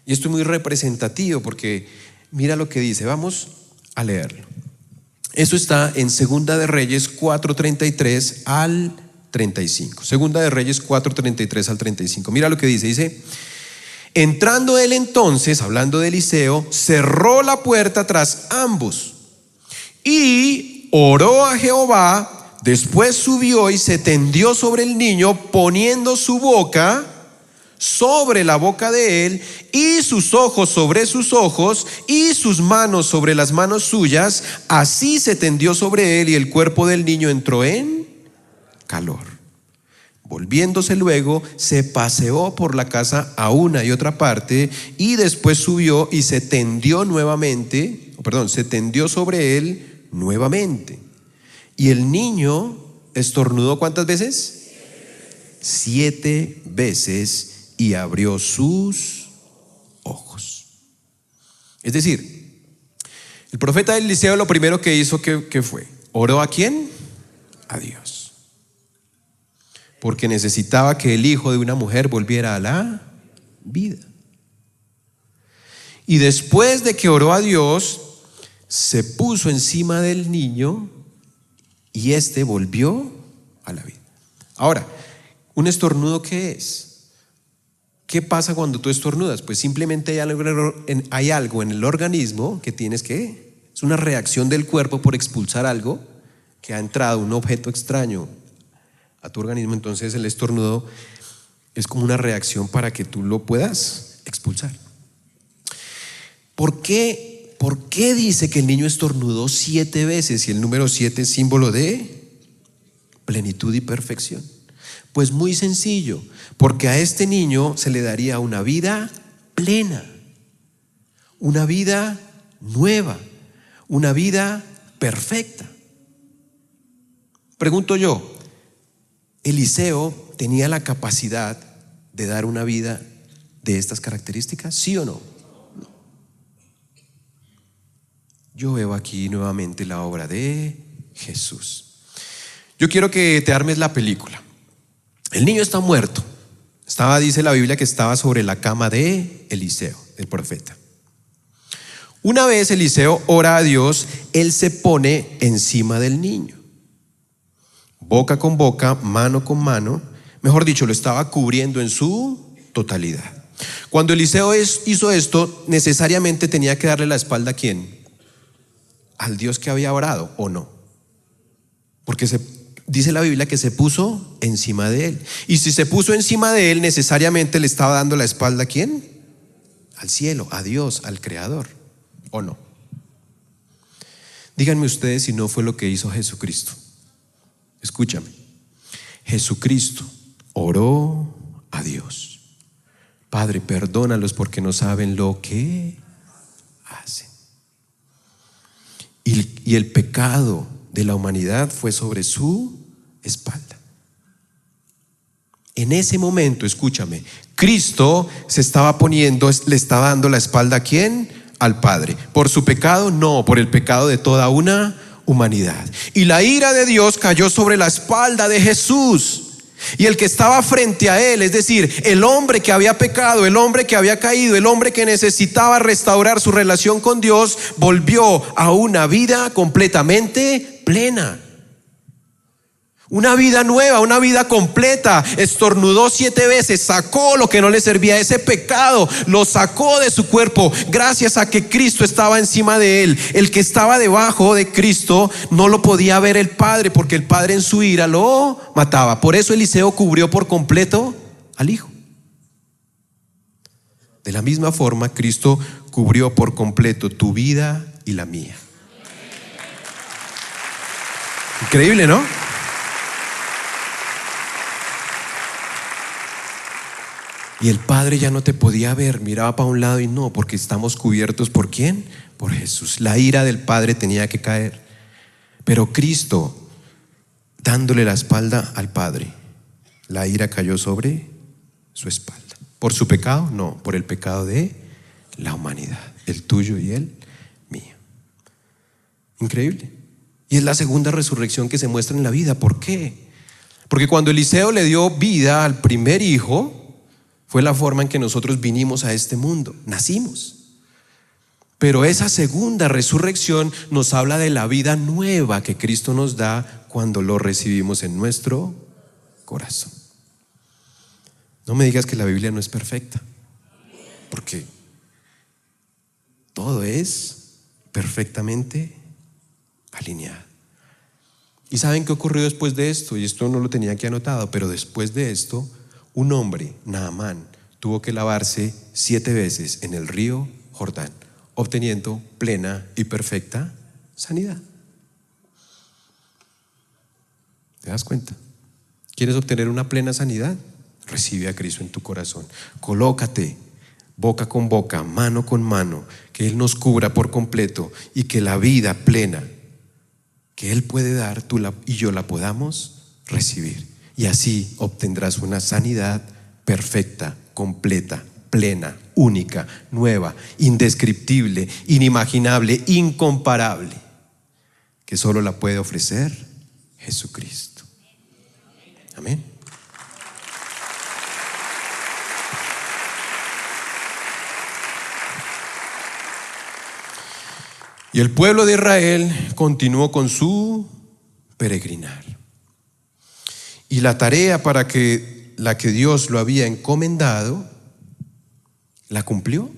Speaker 2: Y esto es muy representativo porque mira lo que dice. Vamos a leerlo. Eso está en Segunda de Reyes 4:33 al 35. Segunda de Reyes 4:33 al 35. Mira lo que dice. Dice: entrando él entonces, hablando de Eliseo, cerró la puerta tras ambos y oró a Jehová. Después subió y se tendió sobre el niño, poniendo su boca sobre la boca de él, y sus ojos sobre sus ojos, y sus manos sobre las manos suyas. Así se tendió sobre él, y el cuerpo del niño entró en calor. Volviéndose luego, se paseó por la casa a una y otra parte, y después subió y se tendió se tendió sobre él nuevamente. Y el niño estornudó ¿cuántas veces? 7 veces, y abrió sus ojos. Es decir, el profeta Eliseo lo primero que hizo, ¿qué fue? ¿Oró a quién? A Dios. Porque necesitaba que el hijo de una mujer volviera a la vida. Y después de que oró a Dios, se puso encima del niño y este volvió a la vida. Ahora, ¿un estornudo qué es? ¿Qué pasa cuando tú estornudas? Pues simplemente hay algo en el organismo que es una reacción del cuerpo por expulsar algo que ha entrado, un objeto extraño a tu organismo. Entonces el estornudo es como una reacción para que tú lo puedas expulsar. ¿Por qué dice que el niño estornudó 7 veces y el número 7 es símbolo de plenitud y perfección? Pues muy sencillo, porque a este niño se le daría una vida plena, una vida nueva, una vida perfecta. Pregunto yo, ¿Eliseo tenía la capacidad de dar una vida de estas características? ¿Sí o no? No. Yo veo aquí nuevamente la obra de Jesús. Yo quiero que te armes la película. El niño está muerto. Dice la Biblia que estaba sobre la cama de Eliseo, el profeta. Una vez Eliseo ora a Dios, él se pone encima del niño. Boca con boca, mano con mano. Mejor dicho, lo estaba cubriendo en su totalidad. Cuando Eliseo hizo esto, necesariamente tenía que darle la espalda ¿a quién? Al Dios que había orado, ¿o no? Porque dice la Biblia que se puso encima de él. Y si se puso encima de él, necesariamente le estaba dando la espalda ¿a quién? Al cielo, a Dios, al Creador, ¿o no? Díganme ustedes si no fue lo que hizo Jesucristo. Escúchame. Jesucristo oró a Dios: Padre, perdónalos porque no saben lo que hacen. Y el pecado de la humanidad fue sobre su espalda. En ese momento, escúchame, Cristo le estaba dando la espalda ¿a quién? Al Padre. ¿Por su pecado? No, por el pecado de toda una humanidad. Y la ira de Dios cayó sobre la espalda de Jesús. Y el que estaba frente a él, es decir, el hombre que había pecado, el hombre que había caído, el hombre que necesitaba restaurar su relación con Dios, volvió a una vida completamente plena. Una vida nueva, una vida completa. Estornudó 7 veces, sacó lo que no le servía, ese pecado lo sacó de su cuerpo gracias a que Cristo estaba encima de él. El que estaba debajo de Cristo no lo podía ver el Padre, porque el Padre en su ira lo mataba. Por eso Eliseo cubrió por completo al Hijo. De la misma forma, Cristo cubrió por completo tu vida y la mía. Increíble, ¿no? Y el Padre ya no te podía ver, miraba para un lado y no, porque estamos cubiertos ¿por quién? Por Jesús. La ira del Padre tenía que caer, pero Cristo, dándole la espalda al Padre, la ira cayó sobre su espalda. ¿Por su pecado? No, por el pecado de la humanidad, el tuyo y el mío. Increíble. Y es la segunda resurrección que se muestra en la vida. ¿Por qué? Porque cuando Eliseo le dio vida al primer hijo, fue la forma en que nosotros vinimos a este mundo, nacimos. Pero esa segunda resurrección nos habla de la vida nueva que Cristo nos da cuando lo recibimos en nuestro corazón. No me digas que la Biblia no es perfecta, porque todo es perfectamente alineado. ¿Y saben qué ocurrió después de esto? Y esto no lo tenía aquí anotado, pero después de esto, un hombre, Naamán, tuvo que lavarse 7 veces en el río Jordán, obteniendo plena y perfecta sanidad. ¿Te das cuenta? ¿Quieres obtener una plena sanidad? Recibe a Cristo en tu corazón. Colócate boca con boca, mano con mano, que Él nos cubra por completo y que la vida plena que Él puede dar, tú y yo la podamos recibir. Y así obtendrás una sanidad perfecta, completa, plena, única, nueva, indescriptible, inimaginable, incomparable, que solo la puede ofrecer Jesucristo. Amén. Y el pueblo de Israel continuó con su peregrinar. Y la tarea para la que Dios lo había encomendado ¿La cumplió?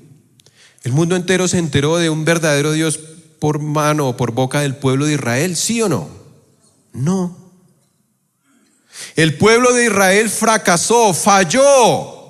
Speaker 2: ¿El mundo entero se enteró de un verdadero Dios por mano o por boca del pueblo de Israel? ¿Sí o no? No. El pueblo de Israel fracasó, falló.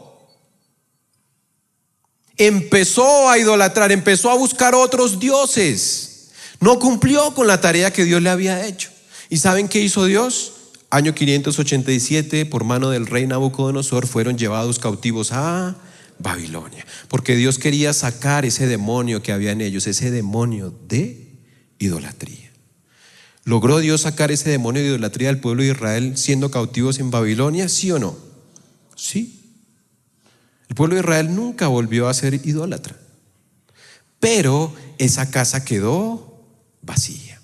Speaker 2: Empezó a idolatrar, empezó a buscar otros dioses. No cumplió con la tarea que Dios le había hecho. ¿Y saben qué hizo Dios? Año 587, por mano del rey Nabucodonosor, fueron llevados cautivos a Babilonia, porque Dios quería sacar ese demonio que había en ellos, ese demonio de idolatría. ¿Logró Dios sacar ese demonio de idolatría del pueblo de Israel siendo cautivos en Babilonia? ¿Sí o no? Sí. El pueblo de Israel nunca volvió a ser idólatra, pero esa casa quedó vacía.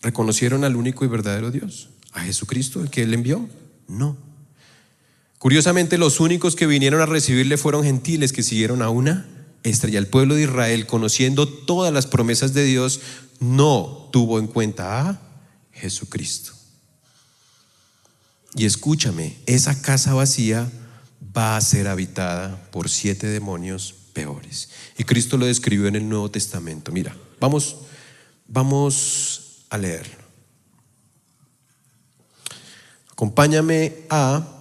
Speaker 2: ¿Reconocieron al único y verdadero Dios? ¿A Jesucristo, el que Él envió? No. Curiosamente, los únicos que vinieron a recibirle fueron gentiles que siguieron a una estrella. El pueblo de Israel, conociendo todas las promesas de Dios, no tuvo en cuenta a Jesucristo. Y escúchame, esa casa vacía va a ser habitada por 7 demonios peores. Y Cristo lo describió en el Nuevo Testamento. Mira, vamos a leerlo. Acompáñame a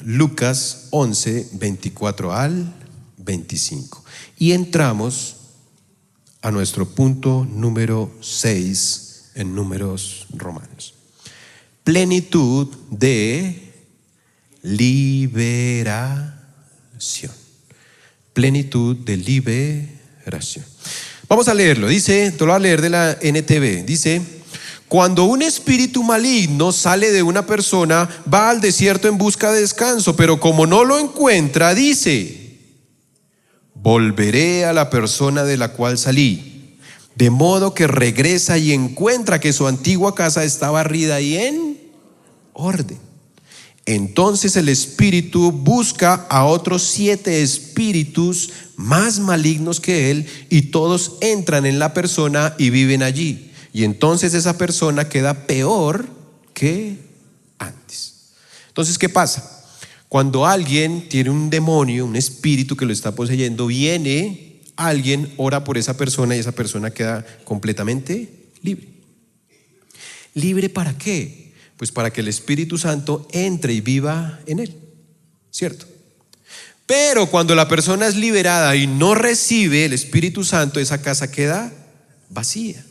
Speaker 2: Lucas 11, 24 al 25. Y entramos a nuestro punto número 6 en Números Romanos. Plenitud de liberación. Plenitud de liberación. Vamos a leerlo. Dice, te lo voy a leer de la NTV. Dice: cuando un espíritu maligno sale de una persona, va al desierto en busca de descanso, pero como no lo encuentra, dice: volveré a la persona de la cual salí. De modo que regresa y encuentra que su antigua casa está barrida y en orden. Entonces el espíritu busca a otros 7 espíritus más malignos que él, y todos entran en la persona y viven allí. Y entonces esa persona queda peor que antes. Entonces, ¿qué pasa? Cuando alguien tiene un demonio, un espíritu que lo está poseyendo, viene alguien, ora por esa persona y esa persona queda completamente libre. ¿Libre para qué? Pues para que el Espíritu Santo entre y viva en él, ¿cierto? Pero cuando la persona es liberada y no recibe el Espíritu Santo, esa casa queda vacía.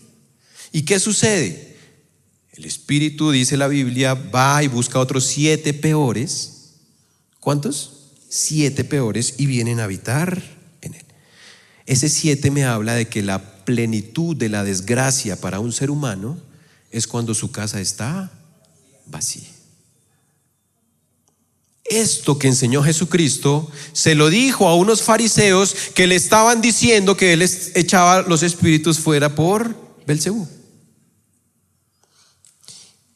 Speaker 2: ¿Y qué sucede? El espíritu, dice la Biblia, va y busca a otros 7 peores. ¿Cuántos? 7 peores, y vienen a habitar en él. Ese 7 me habla de que la plenitud de la desgracia para un ser humano es cuando su casa está vacía. Esto que enseñó Jesucristo se lo dijo a unos fariseos que le estaban diciendo que él echaba los espíritus fuera por Belcebú.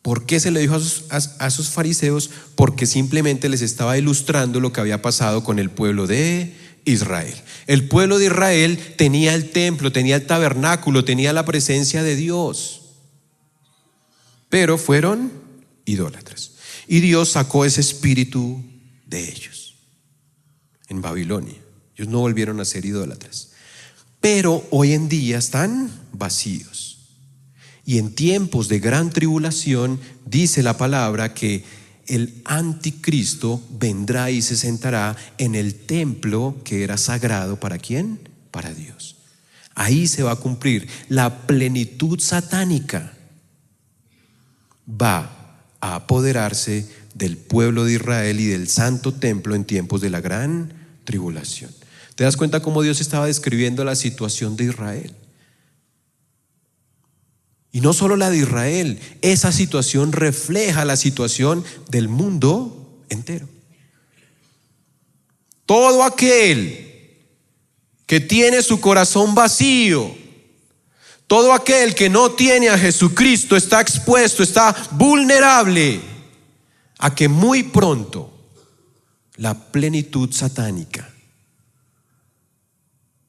Speaker 2: ¿Por qué se le dijo a esos fariseos? Porque simplemente les estaba ilustrando lo que había pasado con el pueblo de Israel. El pueblo de Israel tenía el templo, tenía el tabernáculo, tenía la presencia de Dios, pero fueron idólatras. Y Dios sacó ese espíritu de ellos en Babilonia. Ellos no volvieron a ser idólatras, pero hoy en día están vacíos. Y en tiempos de gran tribulación dice la palabra que el anticristo vendrá y se sentará en el templo que era sagrado. ¿Para quién? Para Dios. Ahí se va a cumplir la plenitud satánica. Va a apoderarse del pueblo de Israel y del santo templo en tiempos de la gran tribulación. ¿Te das cuenta cómo Dios estaba describiendo la situación de Israel? Y no solo la de Israel, esa situación refleja la situación del mundo entero. Todo aquel que tiene su corazón vacío, todo aquel que no tiene a Jesucristo está expuesto, está vulnerable a que muy pronto la plenitud satánica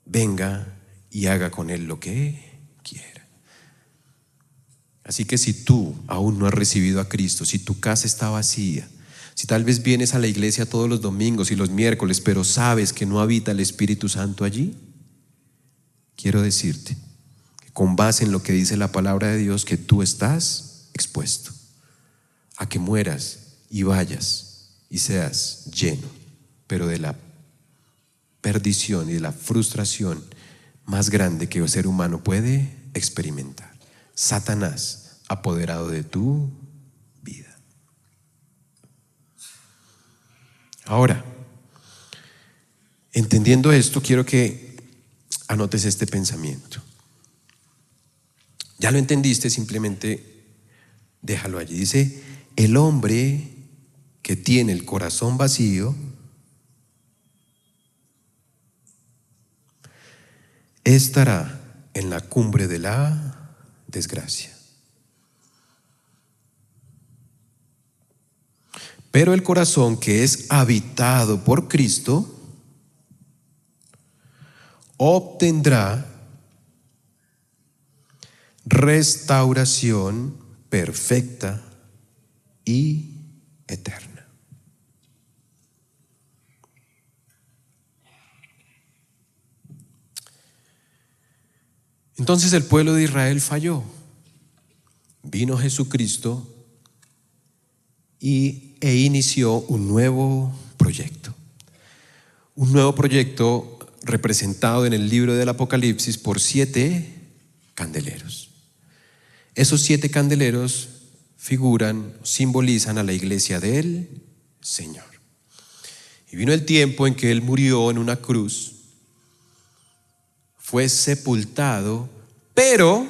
Speaker 2: venga y haga con él lo que quiera. Así que si tú aún no has recibido a Cristo, si tu casa está vacía, Si tal vez vienes a la iglesia todos los domingos y los miércoles, pero sabes que no habita el Espíritu Santo allí, quiero decirte que con base en lo que dice la palabra de Dios, que tú estás expuesto a que mueras y vayas y seas lleno, pero de la perdición y de la frustración más grande que el ser humano puede experimentar. Satanás apoderado de tu vida. Ahora, entendiendo esto, quiero que anotes este pensamiento. Ya lo entendiste, simplemente déjalo allí. Dice: el hombre que tiene el corazón vacío estará en la cumbre de la desgracia. Pero el corazón que es habitado por Cristo obtendrá restauración perfecta y eterna. Entonces el pueblo de Israel falló. Vino Jesucristo e inició un nuevo proyecto. Un nuevo proyecto representado en el libro del Apocalipsis por 7 candeleros. Esos 7 candeleros simbolizan a la iglesia del Señor. Y vino el tiempo en que Él murió en una cruz, fue sepultado, pero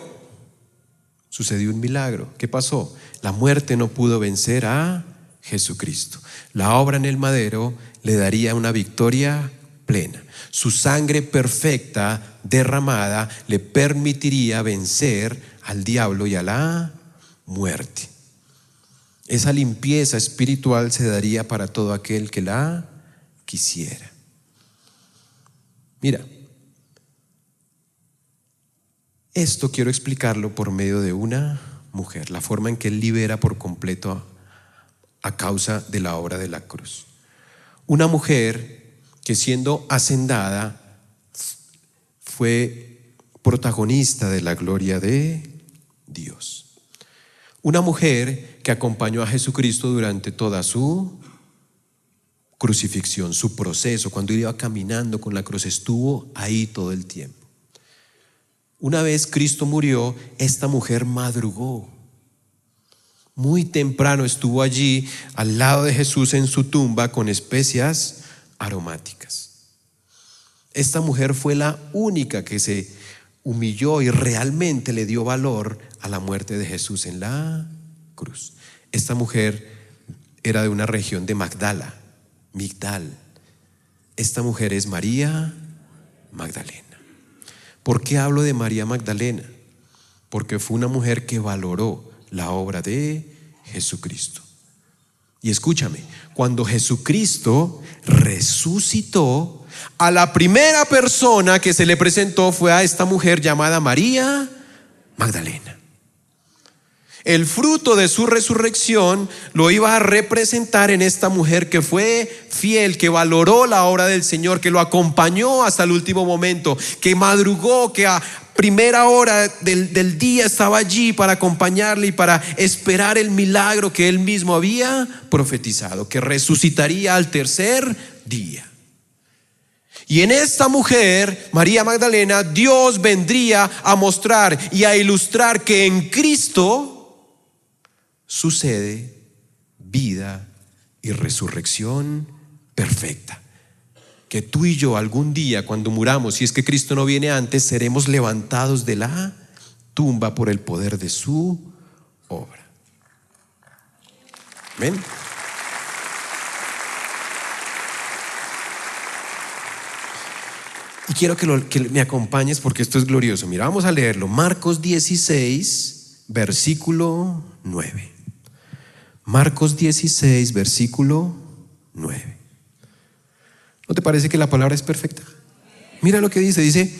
Speaker 2: sucedió un milagro. ¿Qué pasó? La muerte no pudo vencer a Jesucristo. La obra en el madero le daría una victoria plena. Su sangre perfecta derramada le permitiría vencer al diablo y a la muerte. Esa limpieza espiritual se daría para todo aquel que la quisiera. Mira, esto quiero explicarlo por medio de una mujer, la forma en que Él libera por completo a causa de la obra de la cruz. Una mujer que, siendo hacendada, fue protagonista de la gloria de Dios. Una mujer que acompañó a Jesucristo durante toda su crucifixión, su proceso. Cuando iba caminando con la cruz, estuvo ahí todo el tiempo. Una vez Cristo murió, esta mujer madrugó. Muy temprano estuvo allí al lado de Jesús en su tumba con especias aromáticas. Esta mujer fue la única que se humilló y realmente le dio valor a la muerte de Jesús en la cruz. Esta mujer era de una región de Migdal. Esta mujer es María Magdalena. ¿Por qué hablo de María Magdalena? Porque fue una mujer que valoró la obra de Jesucristo. Y escúchame, cuando Jesucristo resucitó, a la primera persona que se le presentó fue a esta mujer llamada María Magdalena. El fruto de su resurrección lo iba a representar en esta mujer que fue fiel, que valoró la obra del Señor, que lo acompañó hasta el último momento, que madrugó, que a primera hora del día estaba allí para acompañarle y para esperar el milagro que Él mismo había profetizado, que resucitaría al tercer día. Y en esta mujer, María Magdalena, Dios vendría a mostrar y a ilustrar que en Cristo sucede vida y resurrección perfecta. Que tú y yo algún día, cuando muramos, si es que Cristo no viene antes, seremos levantados de la tumba por el poder de su obra. ¿Ven? Y quiero que me acompañes porque esto es glorioso. Mira, vamos a leerlo. Marcos 16, versículo 9. Marcos 16, versículo 9. ¿No te parece que la palabra es perfecta? Mira lo que dice,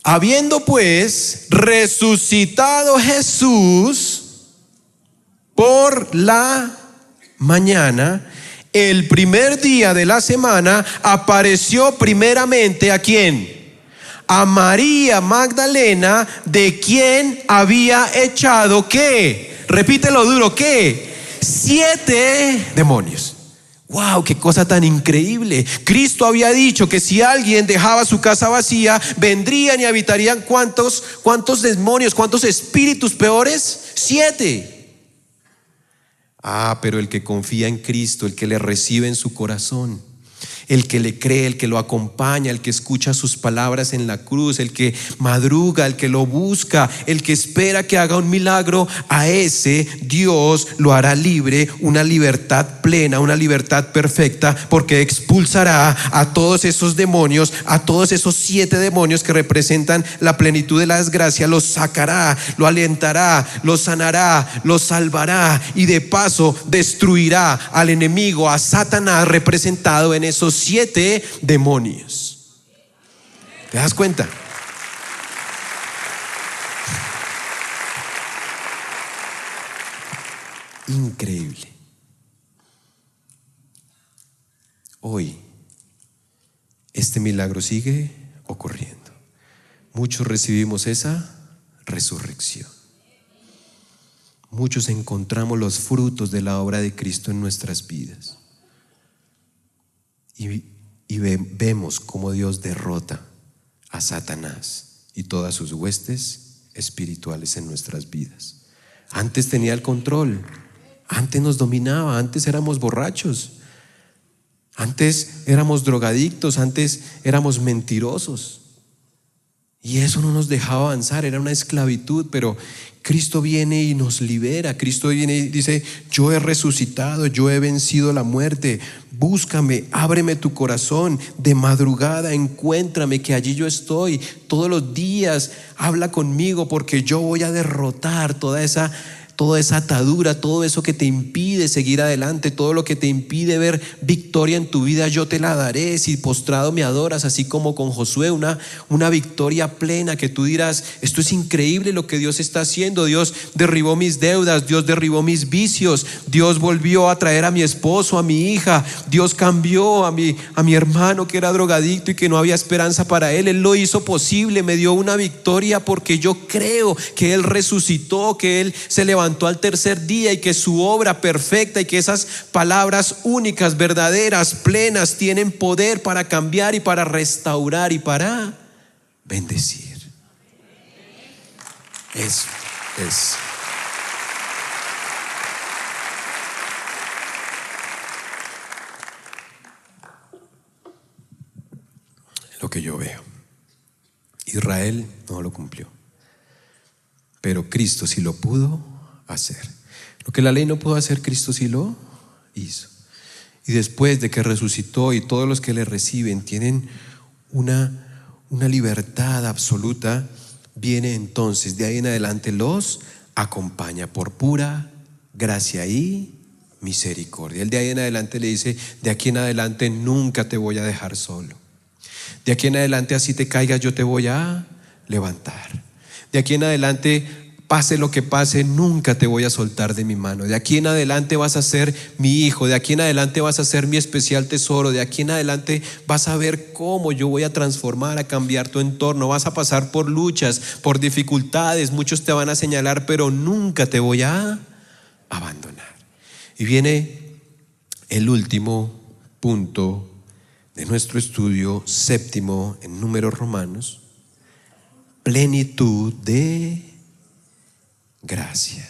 Speaker 2: habiendo pues resucitado Jesús por la mañana, el primer día de la semana, apareció primeramente ¿a quién? A María Magdalena, de quien había echado ¿qué? Repítelo duro, ¿qué? 7 demonios. ¡Wow! ¡Qué cosa tan increíble! Cristo había dicho que si alguien dejaba su casa vacía, vendrían y habitarían ¿cuántos demonios, cuántos espíritus peores? 7. Pero el que confía en Cristo, el que le recibe en su corazón, el que le cree, el que lo acompaña, el que escucha sus palabras en la cruz, el que madruga, el que lo busca, el que espera que haga un milagro, a ese Dios lo hará libre, una libertad plena, una libertad perfecta, porque expulsará a todos esos demonios, a todos esos 7 demonios que representan la plenitud de la desgracia. Los sacará, lo alentará, lo sanará, lo salvará y de paso destruirá al enemigo, a Satanás, representado en esos 7 demonios. ¿Te das cuenta? Increíble. Hoy este milagro sigue ocurriendo. Muchos recibimos esa resurrección. Muchos encontramos los frutos de la obra de Cristo en nuestras vidas. Y vemos cómo Dios derrota a Satanás y todas sus huestes espirituales en nuestras vidas. Antes tenía el control, antes nos dominaba, antes éramos borrachos, antes éramos drogadictos, antes éramos mentirosos. Y eso no nos dejaba avanzar, era una esclavitud, pero Cristo viene y nos libera. Cristo viene y dice: yo he resucitado, yo he vencido la muerte. Búscame, ábreme tu corazón. De madrugada encuéntrame, que allí yo estoy. Todos los días habla conmigo, porque yo voy a derrotar toda esa atadura, todo eso que te impide seguir adelante, todo lo que te impide ver victoria en tu vida, yo te la daré si postrado me adoras, así como con Josué, una victoria plena, que tú dirás: esto es increíble lo que Dios está haciendo. Dios derribó mis deudas, Dios derribó mis vicios, Dios volvió a traer a mi esposo, a mi hija, Dios cambió a mi hermano que era drogadicto y que no había esperanza para él. Él lo hizo posible, me dio una victoria, porque yo creo que Él resucitó, que Él se levantó al tercer día, y que su obra perfecta, y que esas palabras únicas, verdaderas, plenas, tienen poder para cambiar y para restaurar y para bendecir. Eso es lo que yo veo. Israel no lo cumplió, pero Cristo sí lo pudo hacer. Lo que la ley no pudo hacer, Cristo sí lo hizo. Y después de que resucitó, y todos los que le reciben tienen una libertad absoluta, viene entonces de ahí en adelante los acompaña por pura gracia y misericordia. Él de ahí en adelante le dice: de aquí en adelante nunca te voy a dejar solo. De aquí en adelante, así te caigas, yo te voy a levantar. De aquí en adelante, pase lo que pase, nunca te voy a soltar de mi mano. De aquí en adelante vas a ser mi hijo. De aquí en adelante vas a ser mi especial tesoro. De aquí en adelante vas a ver cómo yo voy a transformar, a cambiar tu entorno. Vas a pasar por luchas, por dificultades. Muchos te van a señalar, pero nunca te voy a abandonar. Y viene el último punto de nuestro estudio, séptimo en Números Romanos: plenitud de gracia.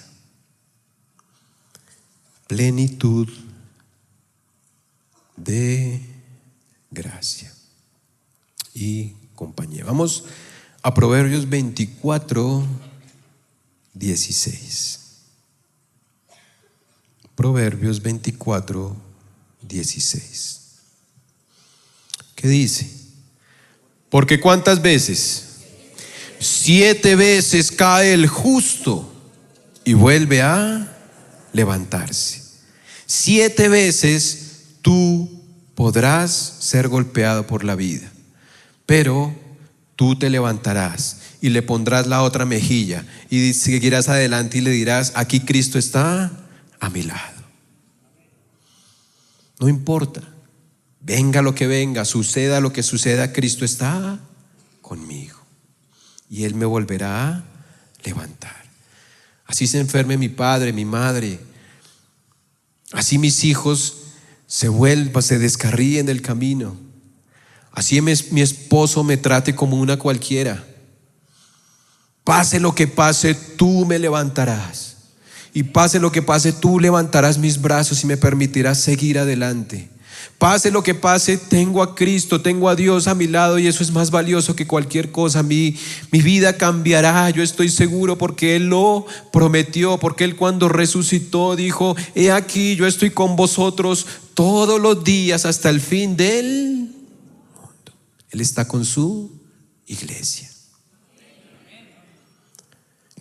Speaker 2: Plenitud de gracia y compañía. Vamos a Proverbios 24, 16. Proverbios 24, 16. ¿Qué dice? Porque ¿cuántas veces? 7 veces cae el justo y vuelve a levantarse. 7 veces tú podrás ser golpeado por la vida, pero tú te levantarás y le pondrás la otra mejilla y seguirás adelante y le dirás: aquí Cristo está a mi lado. No importa. Venga lo que venga, suceda lo que suceda, Cristo está conmigo. Y Él me volverá a levantar. Así se enferme mi padre, mi madre. Así mis hijos se descarríen del camino. Así mi esposo me trate como una cualquiera. Pase lo que pase, tú me levantarás. Y pase lo que pase, tú levantarás mis brazos y me permitirás seguir adelante. Pase lo que pase, tengo a Cristo, tengo a Dios a mi lado, y eso es más valioso que cualquier cosa. Mi vida cambiará, yo estoy seguro, porque Él lo prometió, porque Él cuando resucitó dijo: he aquí, yo estoy con vosotros todos los días hasta el fin del mundo. Él está con su iglesia.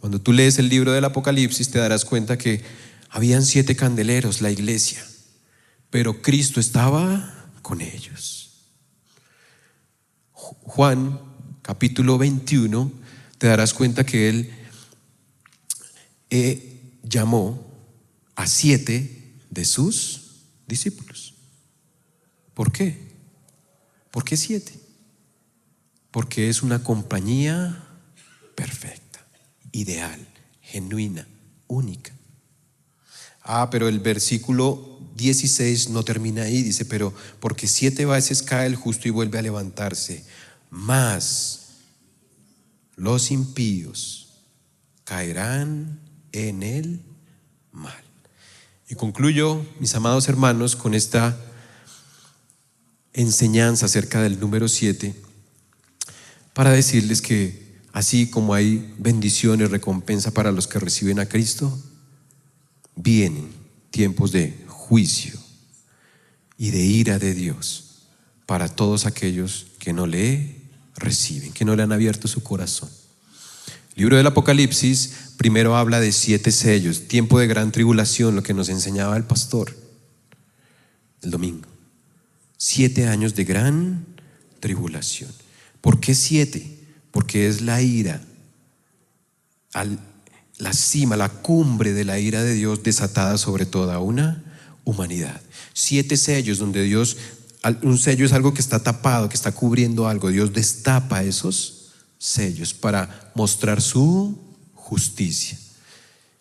Speaker 2: Cuando tú lees el libro del Apocalipsis te darás cuenta que habían 7 candeleros, la iglesia, pero Cristo estaba con ellos. Juan capítulo 21 te darás cuenta que Él llamó a 7 de sus discípulos. ¿Por qué? ¿Por qué 7? Porque es una compañía perfecta, ideal, genuina, única. Pero el versículo 16 no termina ahí. Dice: pero porque 7 veces cae el justo y vuelve a levantarse, mas los impíos caerán en el mal. Y concluyo, mis amados hermanos, con esta enseñanza acerca del número 7, para decirles que así como hay bendiciones, recompensa para los que reciben a Cristo, vienen tiempos de juicio y de ira de Dios para todos aquellos que no le reciben, que no le han abierto su corazón. El libro del Apocalipsis primero habla de 7 sellos, tiempo de gran tribulación, lo que nos enseñaba el pastor el domingo. 7 años de gran tribulación. ¿Por qué 7? Porque es la ira, la cima, la cumbre de la ira de Dios desatada sobre toda una humanidad. 7 sellos donde Dios, un sello es algo que está tapado, que está cubriendo algo. Dios destapa esos sellos para mostrar su justicia.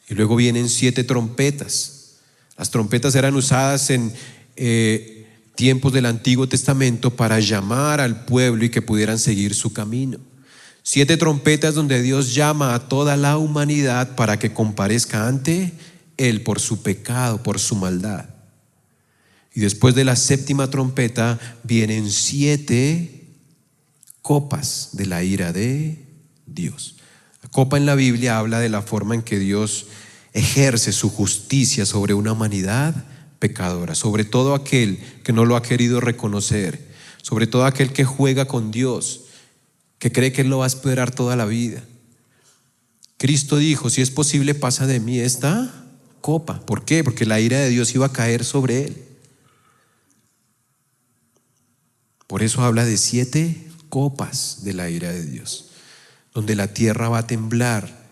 Speaker 2: Y luego vienen 7 trompetas. Las trompetas eran usadas en tiempos del Antiguo Testamento para llamar al pueblo y que pudieran seguir su camino. 7 trompetas donde Dios llama a toda la humanidad para que comparezca ante Él por su pecado, por su maldad. Y después de la 7ª trompeta vienen 7 copas de la ira de Dios. La copa en la Biblia habla de la forma en que Dios ejerce su justicia sobre una humanidad pecadora, sobre todo aquel que no lo ha querido reconocer, sobre todo aquel que juega con Dios, que cree que Él lo va a esperar toda la vida. Cristo dijo: si es posible, pasa de mí esta copa. ¿Por qué? Porque la ira de Dios iba a caer sobre Él. Por eso habla de 7 copas de la ira de Dios, donde la tierra va a temblar,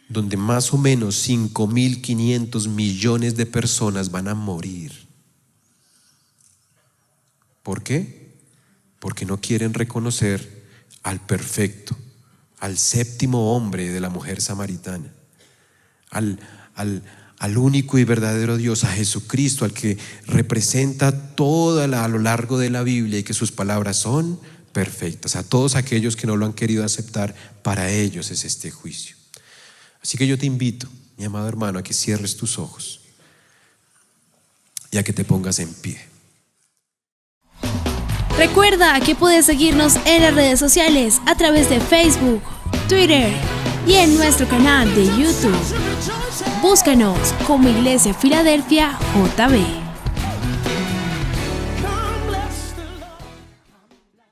Speaker 2: donde más o menos 5.500 millones de personas van a morir. ¿Por qué? Porque no quieren reconocer al perfecto, al 7º hombre de la mujer samaritana, al único y verdadero Dios, a Jesucristo, al que representa toda a lo largo de la Biblia y que sus palabras son perfectas. A todos aquellos que no lo han querido aceptar, para ellos es este juicio. Así que yo te invito, mi amado hermano, a que cierres tus ojos y a que te pongas en pie.
Speaker 1: Recuerda que puedes seguirnos en las redes sociales a través de Facebook, Twitter y en nuestro canal de YouTube. Búscanos como Iglesia Filadelfia JB.